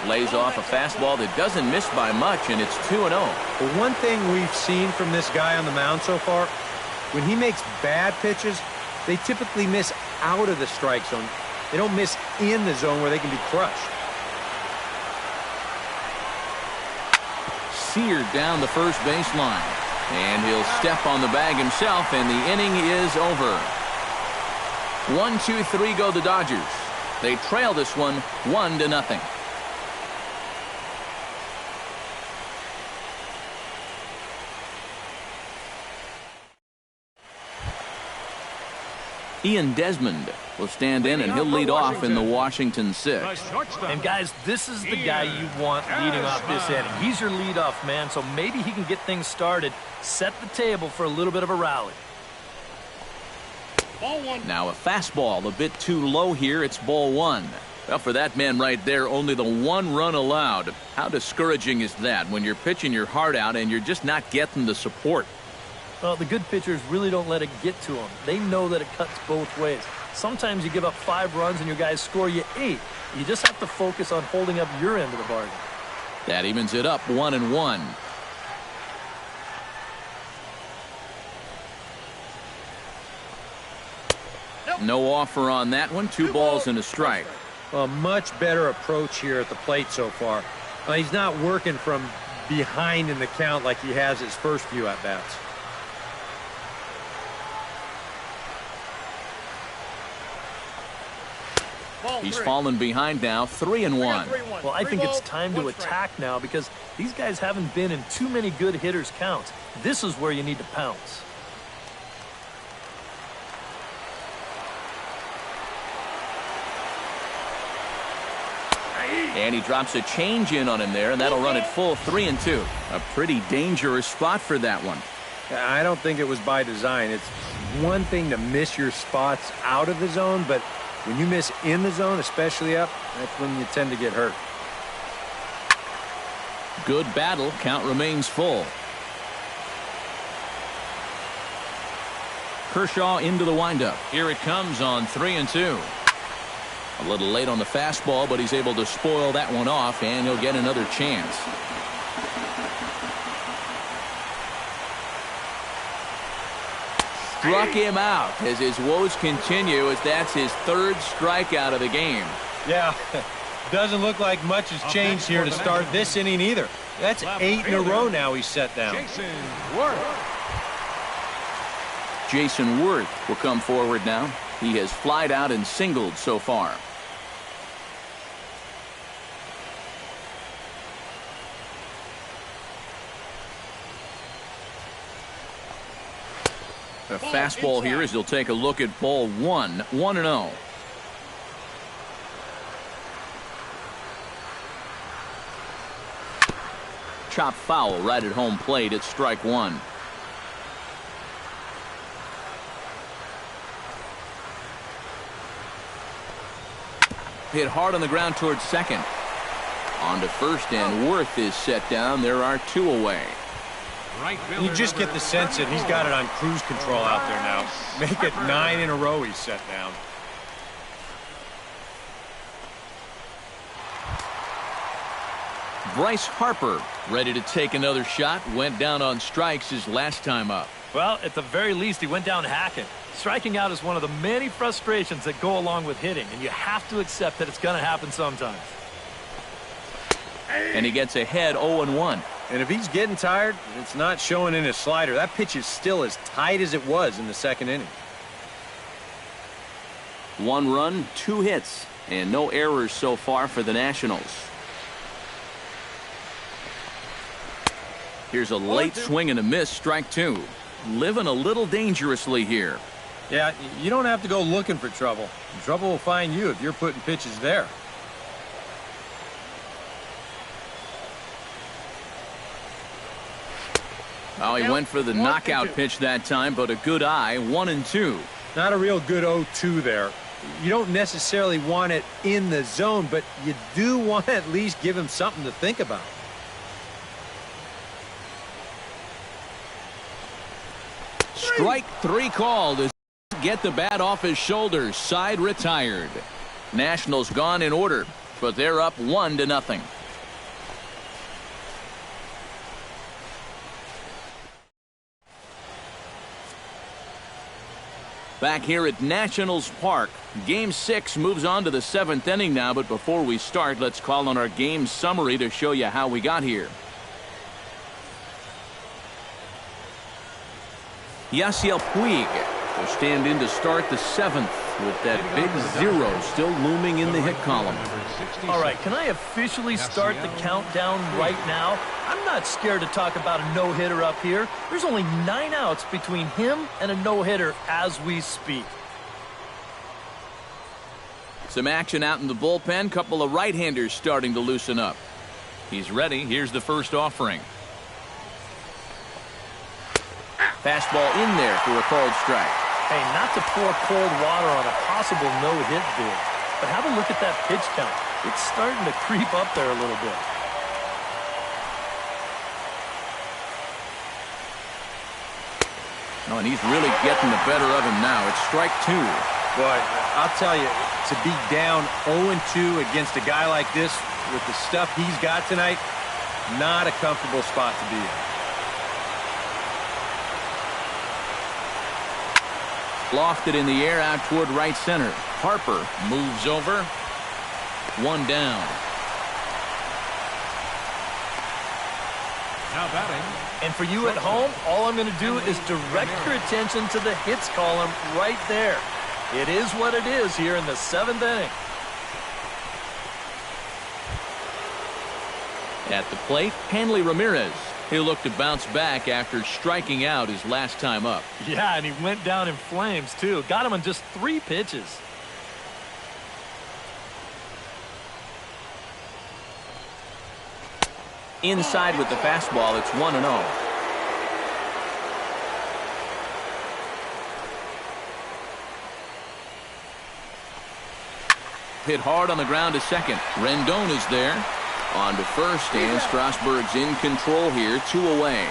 Lays off a fastball that doesn't miss by much, and it's 2-0. The one thing we've seen from this guy on the mound so far, when he makes bad pitches, they typically miss out of the strike zone. They don't miss in the zone where they can be crushed. Seared down the first baseline. And he'll step on the bag himself, and the inning is over. 1-2-3 go the Dodgers. They trail this one 1-0. Ian Desmond will stand in, and he'll lead off in the Washington 6th. And guys, this is the guy you want leading off this inning. He's your leadoff man, so maybe he can get things started, set the table for a little bit of a rally. Now a fastball a bit too low here. It's ball one. Well, for that man right there, only the one run allowed. How discouraging is that when you're pitching your heart out and you're just not getting the support? Well, the good pitchers really don't let it get to them. They know that it cuts both ways. Sometimes you give up 5 runs and your guys score you 8. You just have to focus on holding up your end of the bargain. That evens it up 1-1. No offer on that one. 2 balls and a strike. A much better approach here at the plate so far. He's not working from behind in the count like he has his first few at-bats. He's fallen behind now, 3-1. Well, I think it's time to attack now because these guys haven't been in too many good hitters' counts. This is where you need to pounce. And he drops a change in on him there, and that'll run it full 3-2. A pretty dangerous spot for that one. I don't think it was by design. It's one thing to miss your spots out of the zone, but when you miss in the zone, especially up, that's when you tend to get hurt. Good battle. Count remains full. Kershaw into the windup. Here it comes on 3-2. A little late on the fastball, but he's able to spoil that one off, and he'll get another chance. Struck him out as his woes continue, as that's his 3rd strikeout of the game. Yeah, doesn't look like much has changed here to start this inning either. That's 8 in a row now he's set down. Jason Worth will come forward now. He has flied out and singled so far. A fastball here as he'll take a look at ball 1, 1-0. Chop foul right at home plate. It's strike 1. Hit hard on the ground towards second. On to first, and Worth is set down. There are 2 away. You just get the sense that he's got it on cruise control out there now. Make it 9 in a row he's set down. Bryce Harper ready to take another shot. Went down on strikes his last time up. Well, at the very least, he went down hacking. Striking out is one of the many frustrations that go along with hitting, and you have to accept that it's going to happen sometimes. And he gets ahead 0-1. And if he's getting tired, it's not showing in his slider. That pitch is still as tight as it was in the 2nd inning. 1 run, 2 hits, and no errors so far for the Nationals. Here's a late swing and a miss, strike two. Living a little dangerously here. Yeah, you don't have to go looking for trouble. Trouble will find you if you're putting pitches there. Oh, he went for the knockout pitch that time, but a good eye, 1-2. Not a real good 0-2 there. You don't necessarily want it in the zone, but you do want to at least give him something to think about. Strike three called as get the bat off his shoulders. Side retired. Nationals gone in order, but they're up 1-0. Back here at Nationals Park, Game 6 moves on to the 7th inning now, but before we start, let's call on our game summary to show you how we got here. Yasiel Puig will stand in to start the 7th with that big 0 still looming in the hit column. All right, can I officially start the countdown right now? I'm not scared to talk about a no-hitter up here. There's only 9 outs between him and a no-hitter as we speak. Some action out in the bullpen. Couple of right-handers starting to loosen up. He's ready. Here's the first offering. Fastball in there for a called strike. Hey, not to pour cold water on a possible no-hit bid, but have a look at that pitch count. It's starting to creep up there a little bit. Oh, and he's really getting the better of him now. It's strike two. Boy, I'll tell you, to be down 0-2 against a guy like this with the stuff he's got tonight, not a comfortable spot to be in. Lofted in the air out toward right center. Harper moves over. One down. Now batting. And for you at home, all I'm going to do is direct your attention to the hits column right there. It is what it is here in the 7th inning. At the plate, Hanley Ramirez. He'll look to bounce back after striking out his last time up. Yeah, and he went down in flames, too. Got him on just 3 pitches. Inside with the fastball, it's 1-0. Hit hard on the ground to second. Rendon is there. On to first, and Strasburg's in control here, 2 away.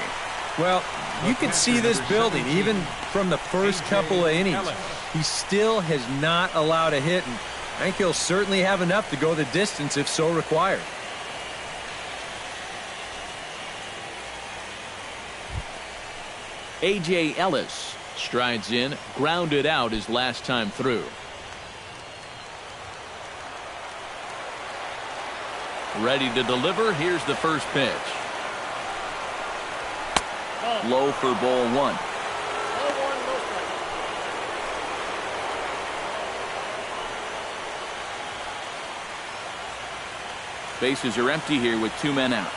Well, you can see this building even from the first couple of innings. He still has not allowed a hit, and I think he'll certainly have enough to go the distance if so required. A.J. Ellis strides in, grounded out his last time through. Ready to deliver. Here's the first pitch. Low for ball 1. Bases are empty here with 2 men out.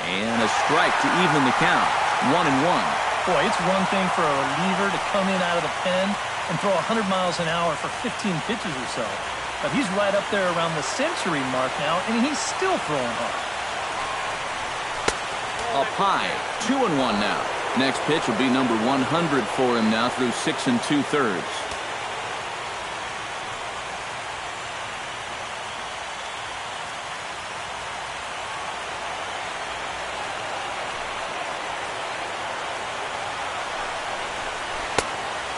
And a strike to even the count. 1-1. Boy, it's one thing for a reliever to come in out of the pen and throw 100 miles an hour for 15 pitches or so. But he's right up there around the century mark now, and he's still throwing hard. Up high, 2-1 now. Next pitch will be number 100 for him now through 6 2/3.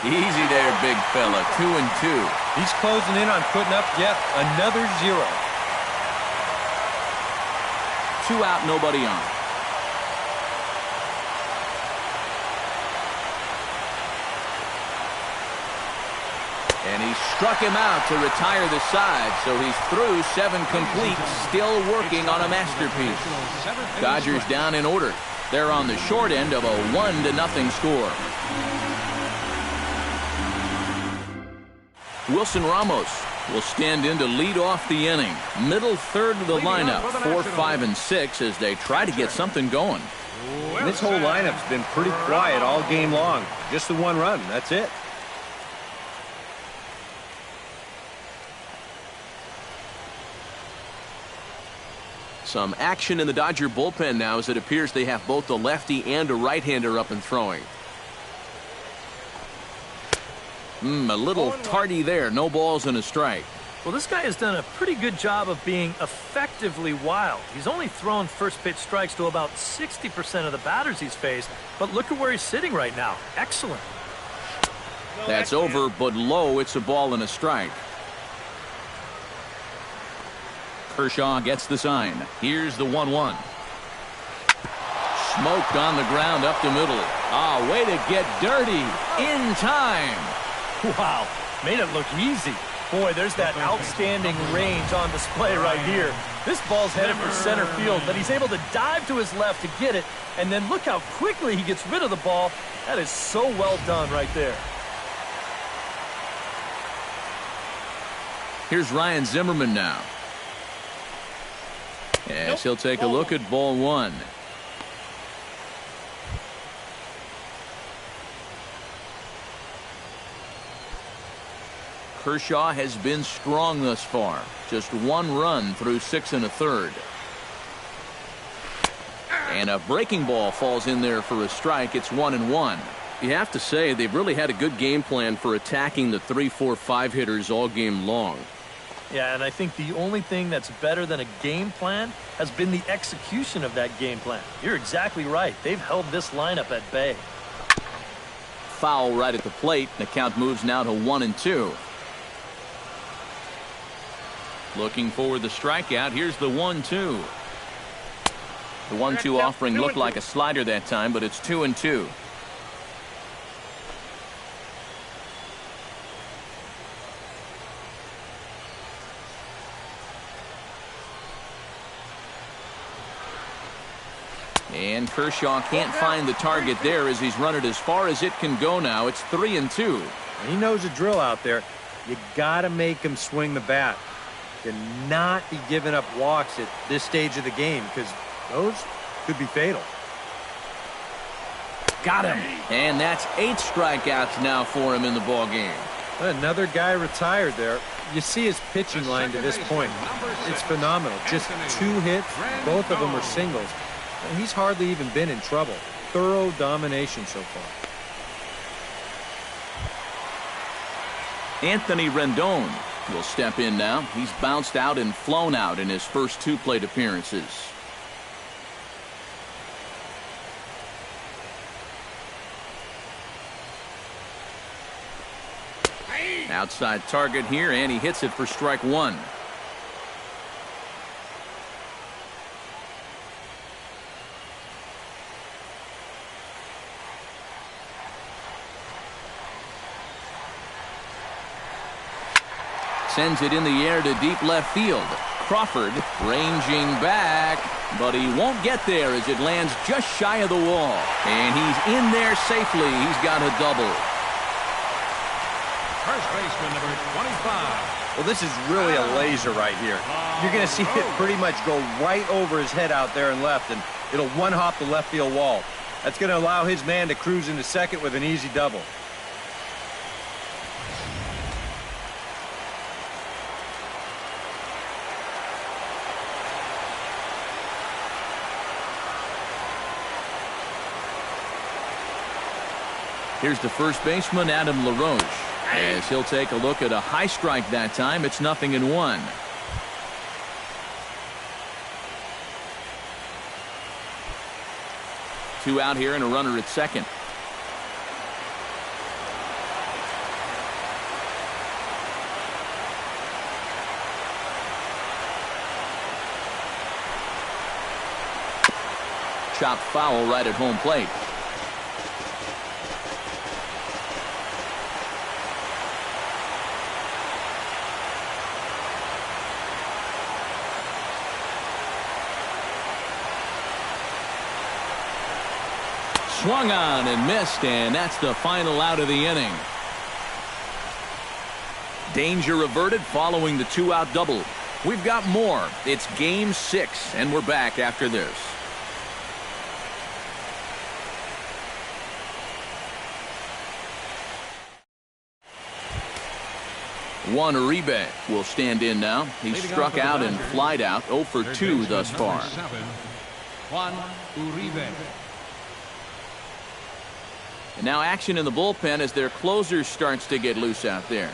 Easy there, big fella. 2-2. He's closing in on putting up yet another 0. 2 out, nobody on. And he struck him out to retire the side, so he's through 7 complete, still working on a masterpiece. Dodgers down in order. They're on the short end of a 1-0 score. Wilson Ramos will stand in to lead off the inning. Middle third of the lineup, 4, 5, and 6 as they try to get something going. And this whole lineup's been pretty quiet all game long. Just the one run, that's it. Some action in the Dodger bullpen now as it appears they have both a lefty and a right-hander up and throwing. A little tardy there. No balls and a strike. Well, this guy has done a pretty good job of being effectively wild. He's only thrown first pitch strikes to about 60% of the batters he's faced, but look at where he's sitting right now. Excellent. That's over, but low. It's a ball and a strike. Kershaw gets the sign. Here's the 1-1. Smoked on the ground up the middle. Way to get dirty in time. Wow, made it look easy. Boy, there's that outstanding range on display right here. This ball's headed for center field, but he's able to dive to his left to get it, and then look how quickly he gets rid of the ball. That is so well done right there. Here's Ryan Zimmerman now. Yes, he'll take a look at ball one. Kershaw has been strong thus far. Just one run through 6 1/3. And a breaking ball falls in there for a strike. It's 1-1. You have to say they've really had a good game plan for attacking the 3, 4, 5 hitters all game long. Yeah, and I think the only thing that's better than a game plan has been the execution of that game plan. You're exactly right. They've held this lineup at bay. Foul right at the plate. The count moves now to 1-2. Looking for the strikeout. Here's the 1-2. The 1-2 offering looked like a slider that time, but it's 2-2. And Kershaw can't find the target there as he's run it as far as it can go now. It's 3-2. He knows the drill out there. You got to make him swing the bat. Cannot be giving up walks at this stage of the game because those could be fatal. Got him. And that's 8 strikeouts now for him in the ball game. Another guy retired there. You see his pitching line to this point. It's phenomenal. Just 2 hits. Both of them are singles. And he's hardly even been in trouble. Thorough domination so far. Anthony Rendon will step in now. He's bounced out and flown out in his first 2 plate appearances. Outside target here, and he hits it for strike 1. Sends it in the air to deep left field. Crawford ranging back, but he won't get there as it lands just shy of the wall. And he's in there safely. He's got a double. First baseman number 25. Well, this is really a laser right here. You're going to see it pretty much go right over his head out there in left, and it'll one-hop the left field wall. That's going to allow his man to cruise into second with an easy double. Here's the first baseman, Adam LaRoche, as he'll take a look at a high strike that time. It's 0-1. Two out here and a runner at second. Chopped foul right at home plate. Swung on and missed, and that's the final out of the inning. Danger averted following the 2-out double. We've got more. It's Game 6, and we're back after this. Juan Uribe will stand in now. He's struck out and flied out, 0 for 2 thus far. Juan Uribe. And now action in the bullpen as their closer starts to get loose out there.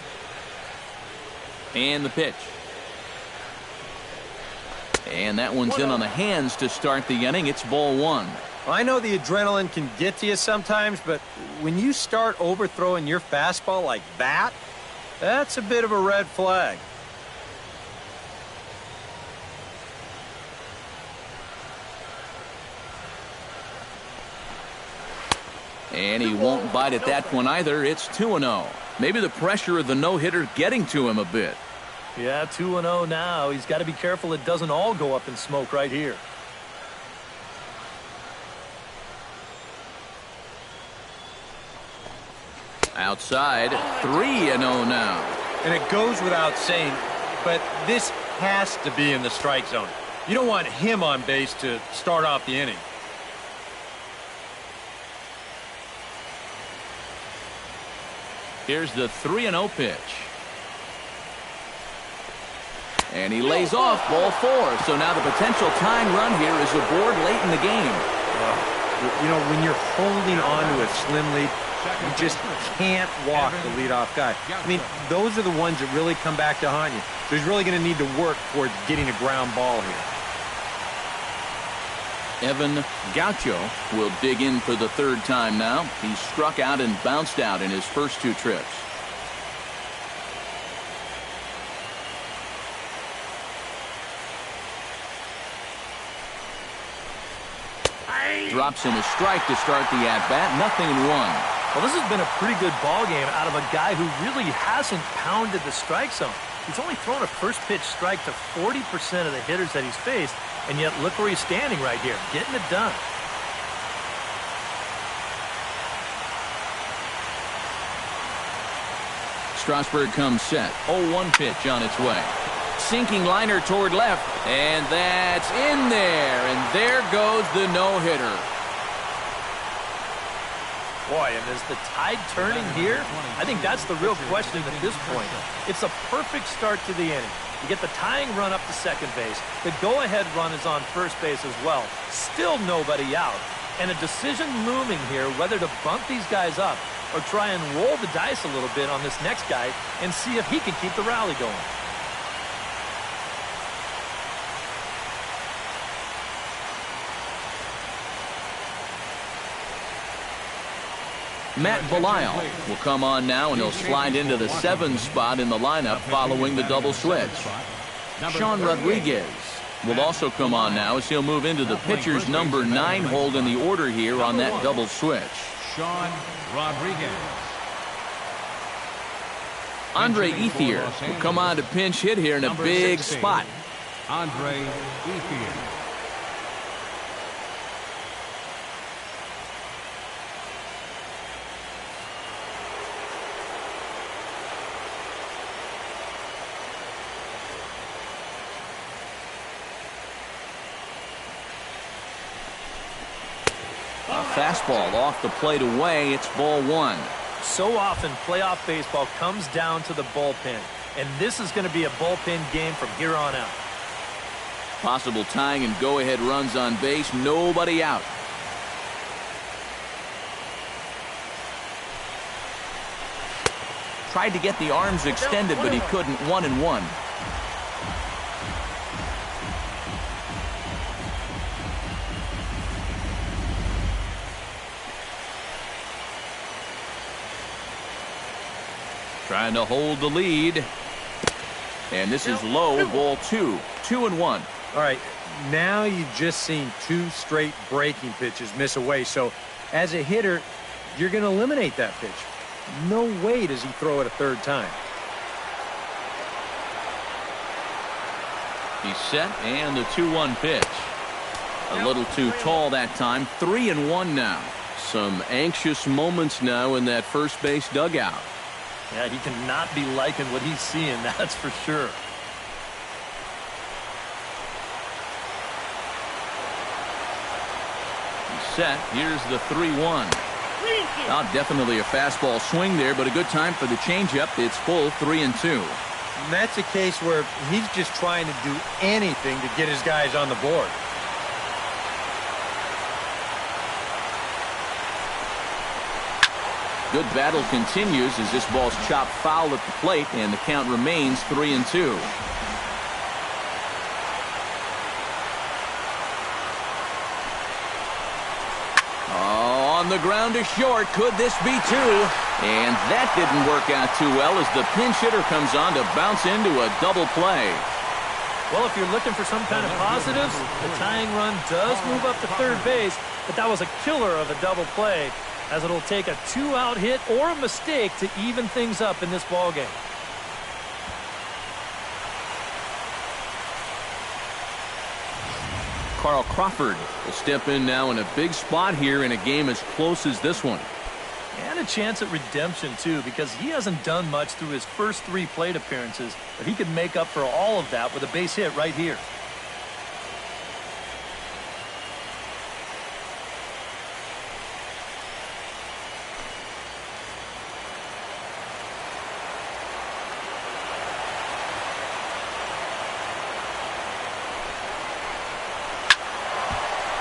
And the pitch. And that one's in on the hands to start the inning. It's ball 1. Well, I know the adrenaline can get to you sometimes, but when you start overthrowing your fastball like that, that's a bit of a red flag. And he won't bite at that one either. It's 2-0. Maybe the pressure of the no-hitter getting to him a bit. Yeah, 2-0 now. He's got to be careful it doesn't all go up in smoke right here. Outside, 3-0 now. And it goes without saying, but this has to be in the strike zone. You don't want him on base to start off the inning. Here's the 3-0 pitch. And he lays off ball 4. So now the potential tying run here is aboard late in the game. You know, when you're holding on to a slim lead, you just can't walk the leadoff guy. I mean, those are the ones that really come back to haunt you. So he's really going to need to work towards getting a ground ball here. Evan Gaucho will dig in for the 3rd time now. He's struck out and bounced out in his first 2 trips. Drops in a strike to start the at-bat. 0-1. Well, this has been a pretty good ball game out of a guy who really hasn't pounded the strike zone. He's only thrown a first pitch strike to 40% of the hitters that he's faced, and yet look where he's standing right here, getting it done. Strasburg comes set. 0-1 pitch on its way. Sinking liner toward left, and that's in there, and there goes the no-hitter. Boy, and is the tide turning here? I think that's the real question at this point. It's a perfect start to the inning. You get the tying run up to second base. The go-ahead run is on first base as well. Still nobody out. And a decision looming here whether to bump these guys up or try and roll the dice a little bit on this next guy and see if he can keep the rally going. Matt Belisle will come on now, and he'll slide into the 7 spot in the lineup following the double switch. Sean Rodriguez will also come on now as he'll move into the pitcher's number 9 hold in the order here on that double switch. Sean Rodriguez. Andre Ethier will come on to pinch hit here in a big spot. Andre Ethier. Fastball off the plate away. It's ball 1. So often playoff baseball comes down to the bullpen, and this is going to be a bullpen game from here on out. Possible tying and go-ahead runs on base. Nobody out. Tried to get the arms extended, but he couldn't. 1-1. Trying to hold the lead. And this is low, ball 2. 2-1. All right, now you've just seen 2 straight breaking pitches miss away. So as a hitter, you're going to eliminate that pitch. No way does he throw it a 3rd time. He's set, and the 2-1 pitch. A little too tall that time. 3-1 now. Some anxious moments now in that first base dugout. Yeah, he cannot be liking what he's seeing, that's for sure. Set. Here's the 3-1. Now definitely a fastball swing there, but a good time for the changeup. It's full 3-2. And that's a case where he's just trying to do anything to get his guys on the board. Good battle continues as this ball's chopped foul at the plate, and the count remains 3-2. On the ground to short. Could this be two? And that didn't work out too well as the pinch hitter comes on to bounce into a double play. Well, if you're looking for some kind of positives, the tying run does move up to third base, but that was a killer of a double play, as it'll take a 2-out hit or a mistake to even things up in this ballgame. Carl Crawford will step in now in a big spot here in a game as close as this one. And a chance at redemption, too, because he hasn't done much through his first 3 plate appearances, but he could make up for all of that with a base hit right here.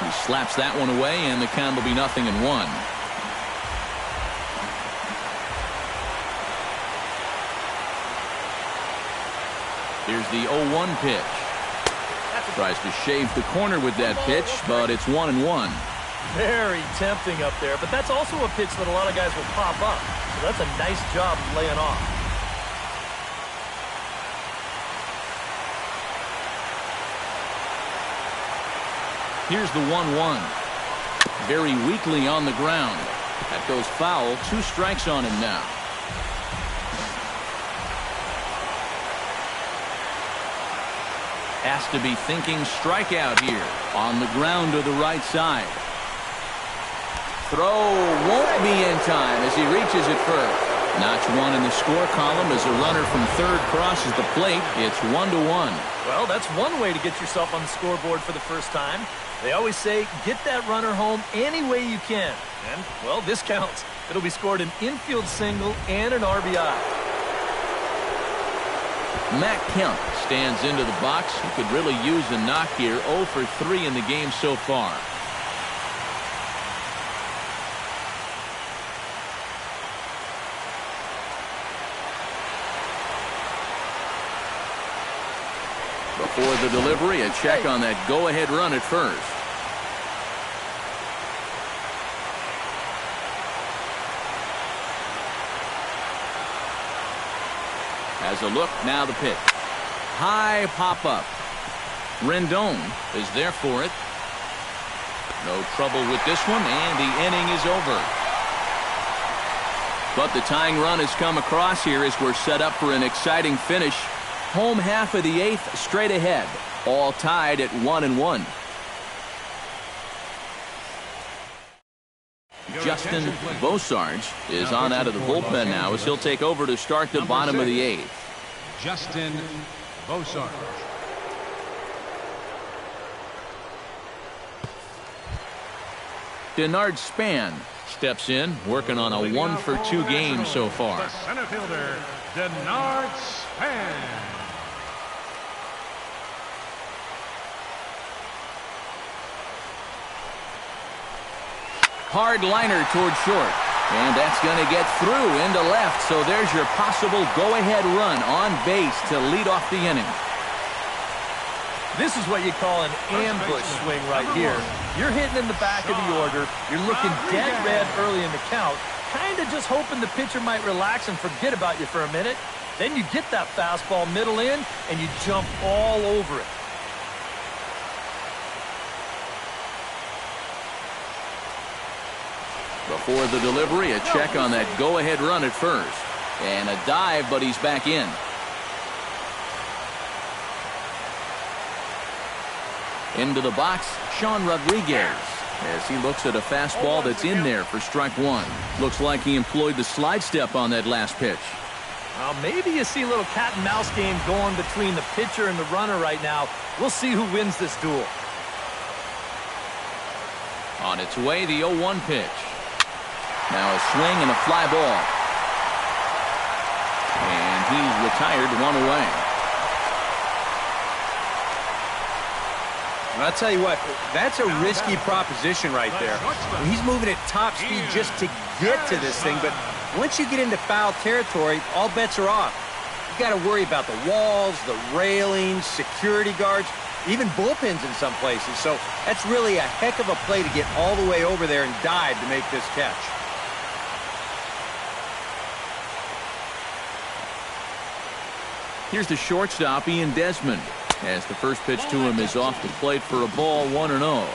He slaps that one away, and the count will be 0-1. Here's the 0-1 pitch. Tries to shave the corner with that pitch, but it's 1-1. Very tempting up there, but that's also a pitch that a lot of guys will pop up. So that's a nice job of laying off. Here's the 1-1. Very weakly on the ground. That goes foul. 2 strikes on him now. Has to be thinking strikeout here. On the ground to the right side. Throw won't be in time as he reaches it first. Notch 1 in the score column as a runner from third crosses the plate. It's 1-1. Well, that's one way to get yourself on the scoreboard for the first time. They always say, get that runner home any way you can. And, well, this counts. It'll be scored an infield single and an RBI. Matt Kemp stands into the box. He could really use a knock here. 0 for 3 in the game so far. Before the delivery, a check on that go-ahead run at first. Has a look, now the pitch. High pop-up. Rendon is there for it. No trouble with this one, and the inning is over. But the tying run has come across here as we're set up for an exciting finish. Home half of the 8th straight ahead. All tied at 1-1. Justin Beausarge is on out of the bullpen now as he'll take over to start the bottom of the 8th. Justin Beausarge. Denard Span steps in, working on a 1 for 2 game so far. The center fielder, Denard Span. Hard liner toward short. And that's going to get through into left. So there's your possible go-ahead run on base to lead off the inning. This is what you call an ambush swing right here. You're hitting in the back of the order. You're looking dead red early in the count. Kind of just hoping the pitcher might relax and forget about you for a minute. Then you get that fastball middle in, and you jump all over it. Before the delivery, a check on that go-ahead run at first. And a dive, but he's back in. Into the box, Sean Rodriguez, as he looks at a fastball that's in there for strike 1. Looks like he employed the slide step on that last pitch. Well, maybe you see a little cat and mouse game going between the pitcher and the runner right now. We'll see who wins this duel. On its way, the 0-1 pitch. Now a swing and a fly ball. And he's retired, 1 away. And I'll tell you what, that's a risky proposition right there. He's moving at top speed just to get to this thing, but once you get into foul territory, all bets are off. You got to worry about the walls, the railings, security guards, even bullpens in some places. So that's really a heck of a play to get all the way over there and dive to make this catch. Here's the shortstop, Ian Desmond, as the first pitch to him is off the plate for a ball, 1-0.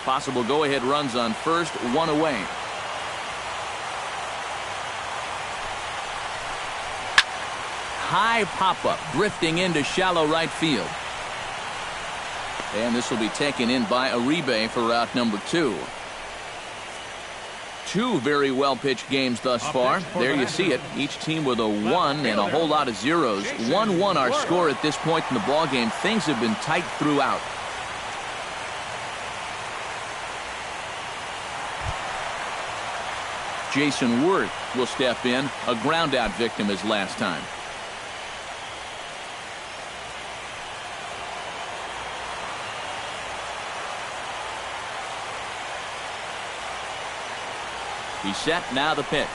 Possible go-ahead runs on first, 1 away. High pop-up, drifting into shallow right field. And this will be taken in by Uribe for route number 2. Two very well-pitched games thus far. There you see it. Each team with a 1 and a whole lot of zeros. 1-1 our score at this point in the ball game. Things have been tight throughout. Jason Worth will step in, a ground-out victim as last time. He's set, now the pitch.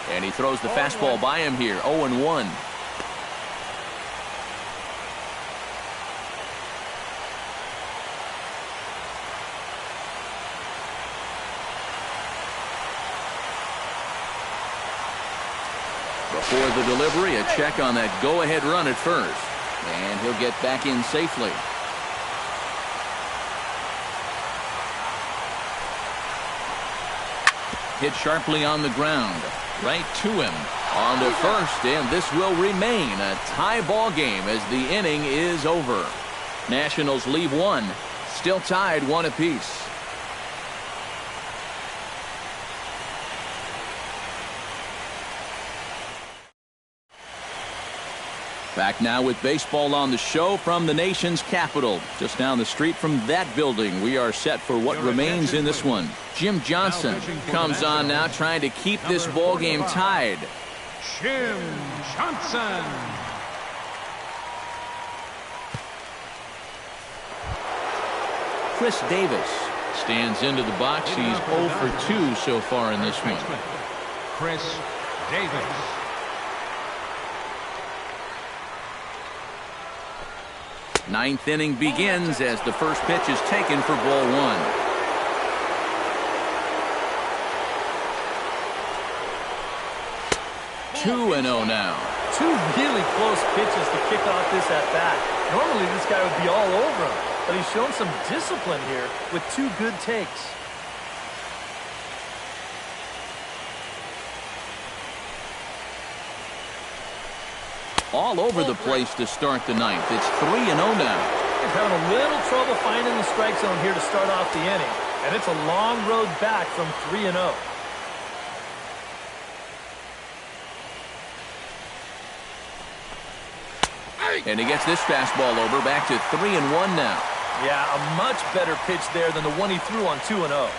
And he throws the fastball by him here, 0-1. Before the delivery, a check on that go-ahead run at first. And he'll get back in safely. Hit sharply on the ground. Right to him. On to first, and this will remain a tie ball game as the inning is over. Nationals leave 1. Still tied 1 apiece. Back now with baseball on the show from the nation's capital. Just down the street from that building, we are set for what remains in this one. Jim Johnson comes on now, trying to keep this ball game tied. Jim Johnson. Chris Davis stands into the box. He's 0 for 2 so far in this one. Chris Davis. Ninth inning begins as the first pitch is taken for ball 1. Two and 0 now. Two really close pitches to kick off this at-bat. Normally this guy would be all over him, but he's shown some discipline here with 2 good takes. All over the place to start the ninth. It's 3-0 now. He's having a little trouble finding the strike zone here to start off the inning, and it's a long road back from 3-0. And he gets this fastball over, back to 3-1 now. Yeah, a much better pitch there than the one he threw on 2-0.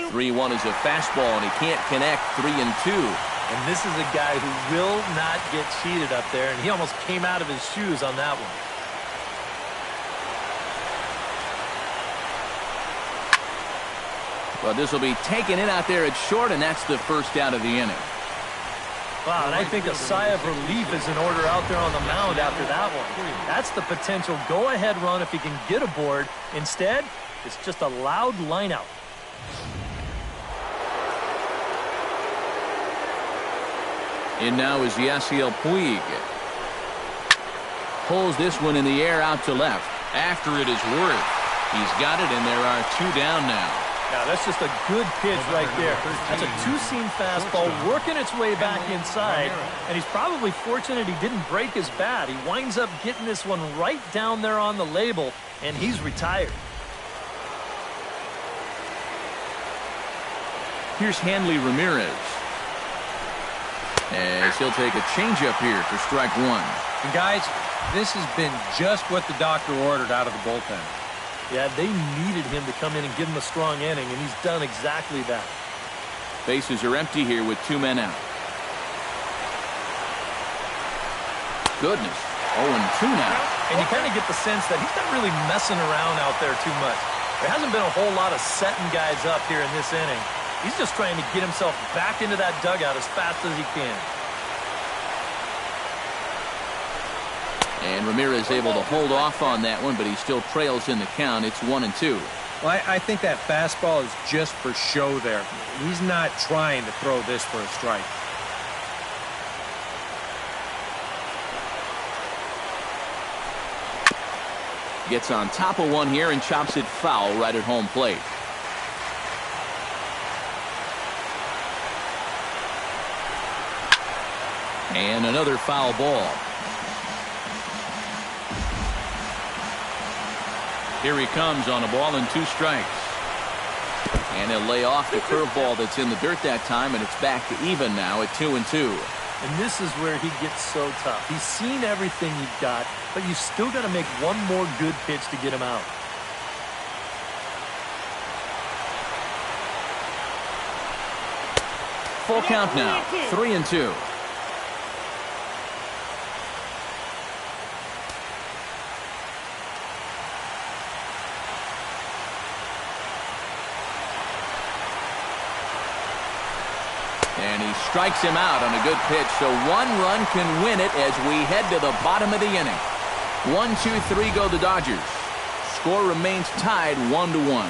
3-1 is a fastball, and he can't connect. 3-2. And this is a guy who will not get cheated up there, and he almost came out of his shoes on that one. Well, this will be taken in out there at short, and that's the first out of the inning. Wow, and I think a sigh of relief is in order out there on the mound after that one. That's the potential go-ahead run if he can get aboard. Instead, it's just a loud lineout. In now is Yasiel Puig. Pulls this one in the air out to left. After it is Worth. He's got it, and there are 2 down now. Now, that's just a good pitch right there. That's a two-seam fastball working its way back inside, and he's probably fortunate he didn't break his bat. He winds up getting this one right down there on the label, and he's retired. Here's Hanley Ramirez. As he'll take a changeup here for strike one. And guys, this has been just what the doctor ordered out of the bullpen. Yeah, they needed him to come in and give him a strong inning, and he's done exactly that. Bases are empty here with 2 men out. Goodness, 0-2 now. And you kind of get the sense that he's not really messing around out there too much. There hasn't been a whole lot of setting guys up here in this inning. He's just trying to get himself back into that dugout as fast as he can. And Ramirez able to hold off on that one, but he still trails in the count. It's 1-2. Well, I think that fastball is just for show there. He's not trying to throw this for a strike. Gets on top of one here and chops it foul right at home plate. And another foul ball. Here he comes on a ball and 2 strikes. And he'll lay off the curveball that's in the dirt that time, and it's back to even now at 2-2. And this is where he gets so tough. He's seen everything you've got, but you've still got to make one more good pitch to get him out. Full count now, 3-2. And he strikes him out on a good pitch, so 1 run can win it as we head to the bottom of the inning. 1, 2, 3 go the Dodgers. Score remains tied 1-1.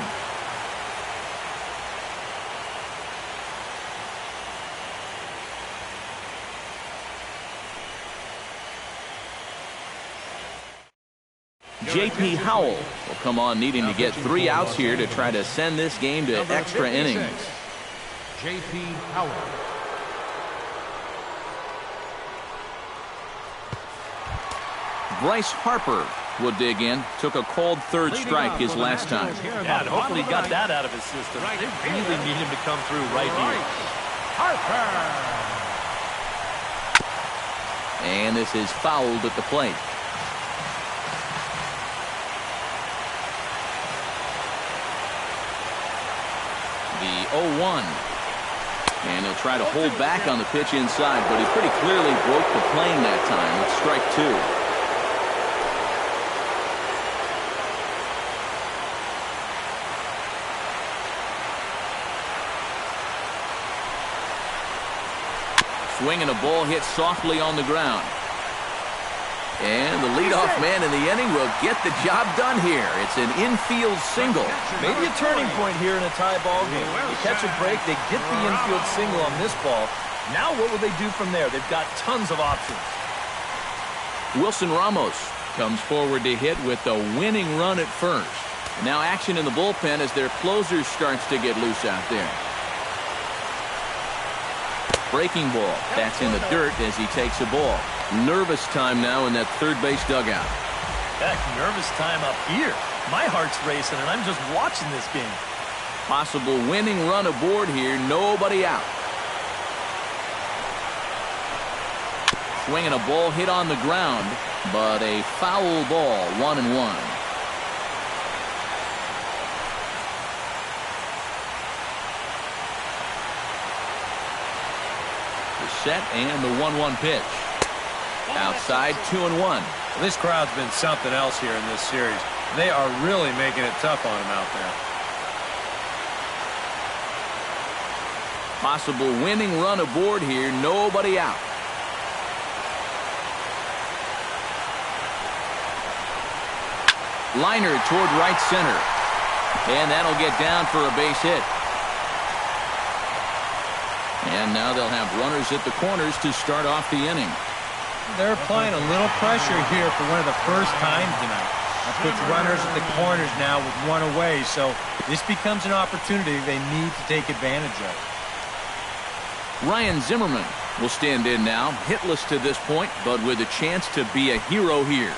J.P. Howell will come on needing to get 3 outs here to try to send this game to extra innings. J.P. Howell. Bryce Harper will dig in. Took a called third strike his last time. Yeah, and hopefully he got that out of his system. They really need him to come through right here. Harper. And this is fouled at the plate. The 0-1. And he'll try to hold back on the pitch inside, but he pretty clearly broke the plane that time. It's strike 2. Swinging a ball hit softly on the ground. And the leadoff man in the inning will get the job done here. It's an infield single. Maybe a turning point here in a tie ball game. You catch a break, they get the infield single on this ball. Now what will they do from there? They've got tons of options. Wilson Ramos comes forward to hit with the winning run at first. And now action in the bullpen as their closer starts to get loose out there. Breaking ball. That's in the dirt as he takes a ball. Nervous time now in that third base dugout. Heck, nervous time up here. My heart's racing, and I'm just watching this game. Possible winning run aboard here. Nobody out. Swinging a ball hit on the ground, but a foul ball, 1-1. Set and the 1-1 pitch. Outside, 2-1. This crowd's been something else here in this series. They are really making it tough on him out there. Possible winning run aboard here. Nobody out. Liner toward right center. And that'll get down for a base hit. And now they'll have runners at the corners to start off the inning. They're applying a little pressure here for one of the first times tonight. That puts runners at the corners now with one away, so this becomes an opportunity they need to take advantage of. Ryan Zimmerman will stand in now, hitless to this point, but with a chance to be a hero here.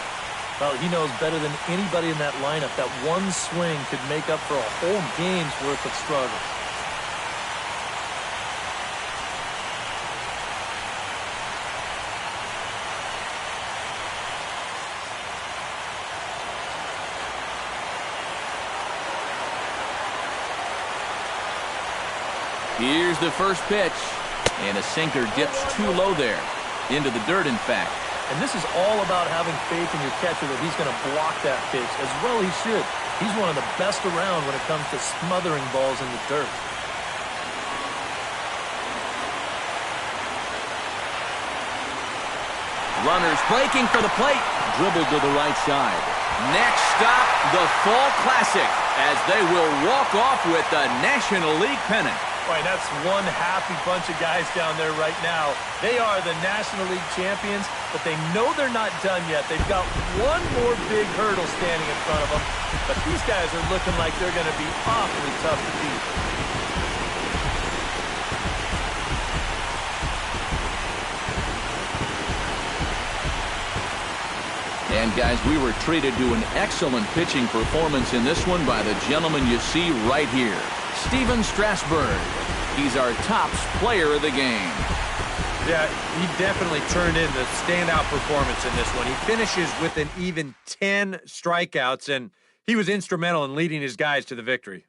Well, he knows better than anybody in that lineup that one swing could make up for a whole game's worth of struggles. Here's the first pitch, and a sinker dips too low there, into the dirt, in fact. And this is all about having faith in your catcher that he's going to block that pitch, as well he should. He's one of the best around when it comes to smothering balls in the dirt. Runners breaking for the plate, dribbled to the right side. Next stop, the Fall Classic, as they will walk off with the National League pennant. Boy, that's one happy bunch of guys down there right now. They are the National League champions, but they know they're not done yet. They've got one more big hurdle standing in front of them, but these guys are looking like they're going to be awfully tough to beat. And guys, we were treated to an excellent pitching performance in this one by the gentleman you see right here, Steven Strasburg. He's our tops player of the game. Yeah, he definitely turned in the standout performance in this one. He finishes with an even 10 strikeouts, and he was instrumental in leading his guys to the victory.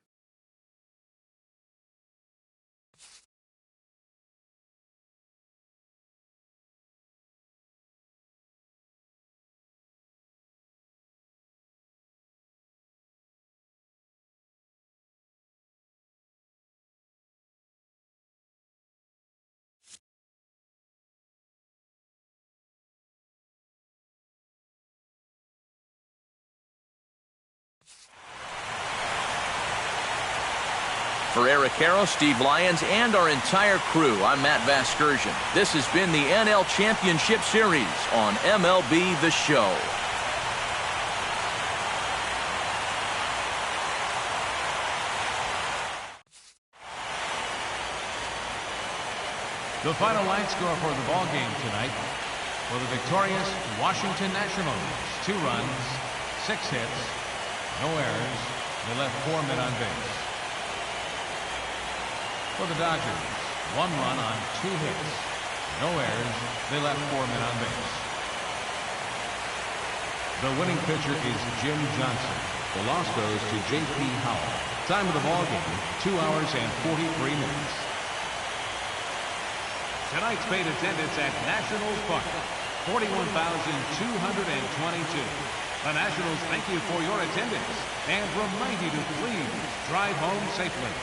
For Eric Harrow, Steve Lyons, and our entire crew, I'm Matt Vasgersian. This has been the NL Championship Series on MLB The Show. The final line score for the ball game tonight. For the victorious Washington Nationals, 2 runs, 6 hits, no errors. They left 4 men on base. For the Dodgers, 1 run on 2 hits, no errors. They left 4 men on base. The winning pitcher is Jim Johnson. The loss goes to J.P. Howell. Time of the ball game, 2 hours and 43 minutes. Tonight's paid attendance at Nationals Park, 41,222. The Nationals thank you for your attendance and remind you to please drive home safely.